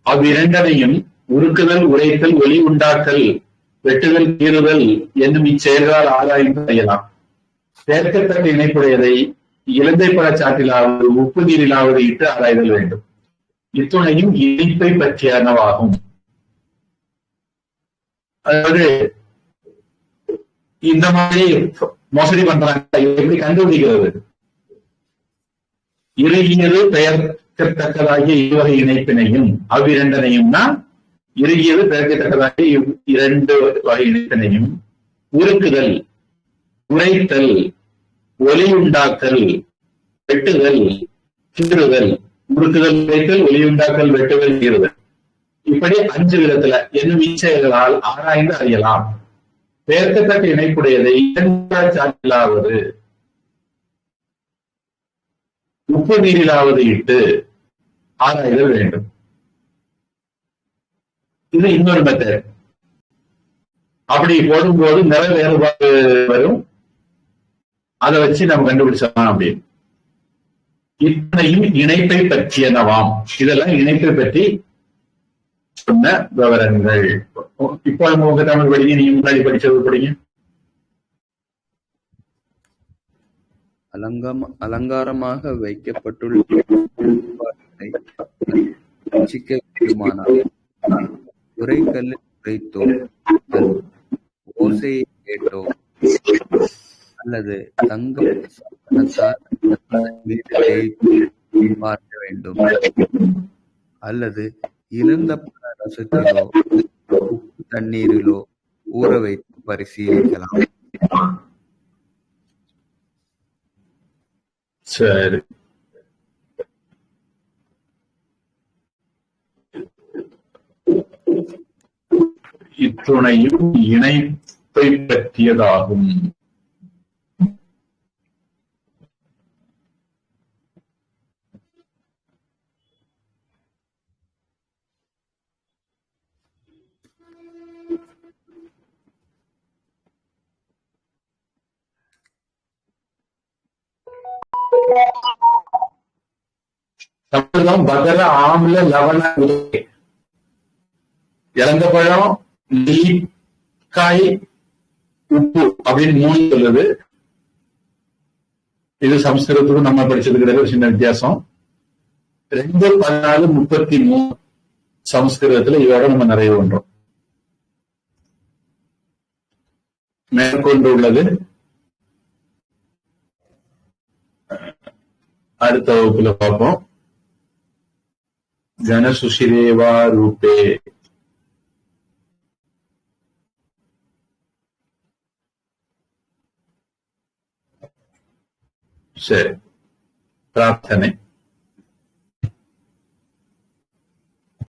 அவ்விரண்டனையும் உருக்குதல், உரைத்தல், ஒலி உண்டாக்கல், வெட்டுதல், கீறுதல் என்னும் இச்செயல்களால் ஆராய்ந்து செய்யலாம். சேர்க்கத்தக்க இணைப்புடையதை இலந்தை பழச்சாற்றிலாவது உப்பு நீரிலாவது இட்டு ஆராய்தல் வேண்டும். இத்துணையும் இணைப்பை பற்றியனவாகும். அதாவது இந்த மாதிரி மோசடி பண்றாங்க, எப்படி கண்டுபிடிக்கிறது? இறுகியது பெயர்க்கத்தக்கதாகிய இருவகை இணைப்பினையும் அவ்விரண்டனையும்னா இறுகியது பெயர்க்கத்தக்கதாகிய இரண்டு வகை இணைப்பினையும் உருக்குதல், உரைத்தல், ஒலி உண்டாக்கல், வெட்டுதல், கீறுதல், உருக்குதல், உரைத்தல், ஒலி உண்டாக்கல், வெட்டுதல், கீறுதல், இப்படி 5 விதத்துல என்னும் இச்செயல்களால் ஆராய்ந்து அறியலாம். பெயர்க்கத்தக்க இணைப்புடையதை சாற்றிலாவது உப்பு நீரிலாவது இட்டு ஆராய்தல் வேண்டும். இது இன்னொரு மெத்தட். அப்படி போடும்போது நிற வேறுபாடு வரும், அதை வச்சு நம்ம கண்டுபிடிச்சலாம் அப்படின்னு. இத்தனையும் இணைப்பை பற்றியனவாம். இதெல்லாம் இணைப்பை பற்றி சொன்ன விவரங்கள். இப்போ உங்க தமிழ் படிங்க, நீங்க முன்னாடி படிச்சது படிங்க. அலங்காரமாக வைக்கப்பட்டுள்ள வேண்டுமானால் உரைக்கல்லில் உரைத்தோ ஓசையை கேட்டோ அல்லது தங்கம் பார்க்க வேண்டும். அல்லது இழந்த பல ரசத்திலோ உப்பு தண்ணீரிலோ ஊற வைத்து பரிசீலிக்கலாம். சரி, இத்துணையும் இணைப்பை பற்றியதாகும். சம்ஸ்கிருதம் பகர ஆம்ல லவண உதவி. இறந்த பழம், நெய், காய், உப்பு அப்படின்னு 3 சொல்லுது. இது சம்ஸ்கிருதத்துக்கு நம்ம படிச்சதுக்கு ஒரு சின்ன வித்தியாசம். 2, 14, 33 சமஸ்கிருதத்துல இதோட நம்ம நிறைய பண்றோம். மேற்கொண்டு உள்ளது அடுத்த வகுப்புல பார்ப்போம். கணசுஷிரேவா ரூபே. சரி, பிரார்த்தனை.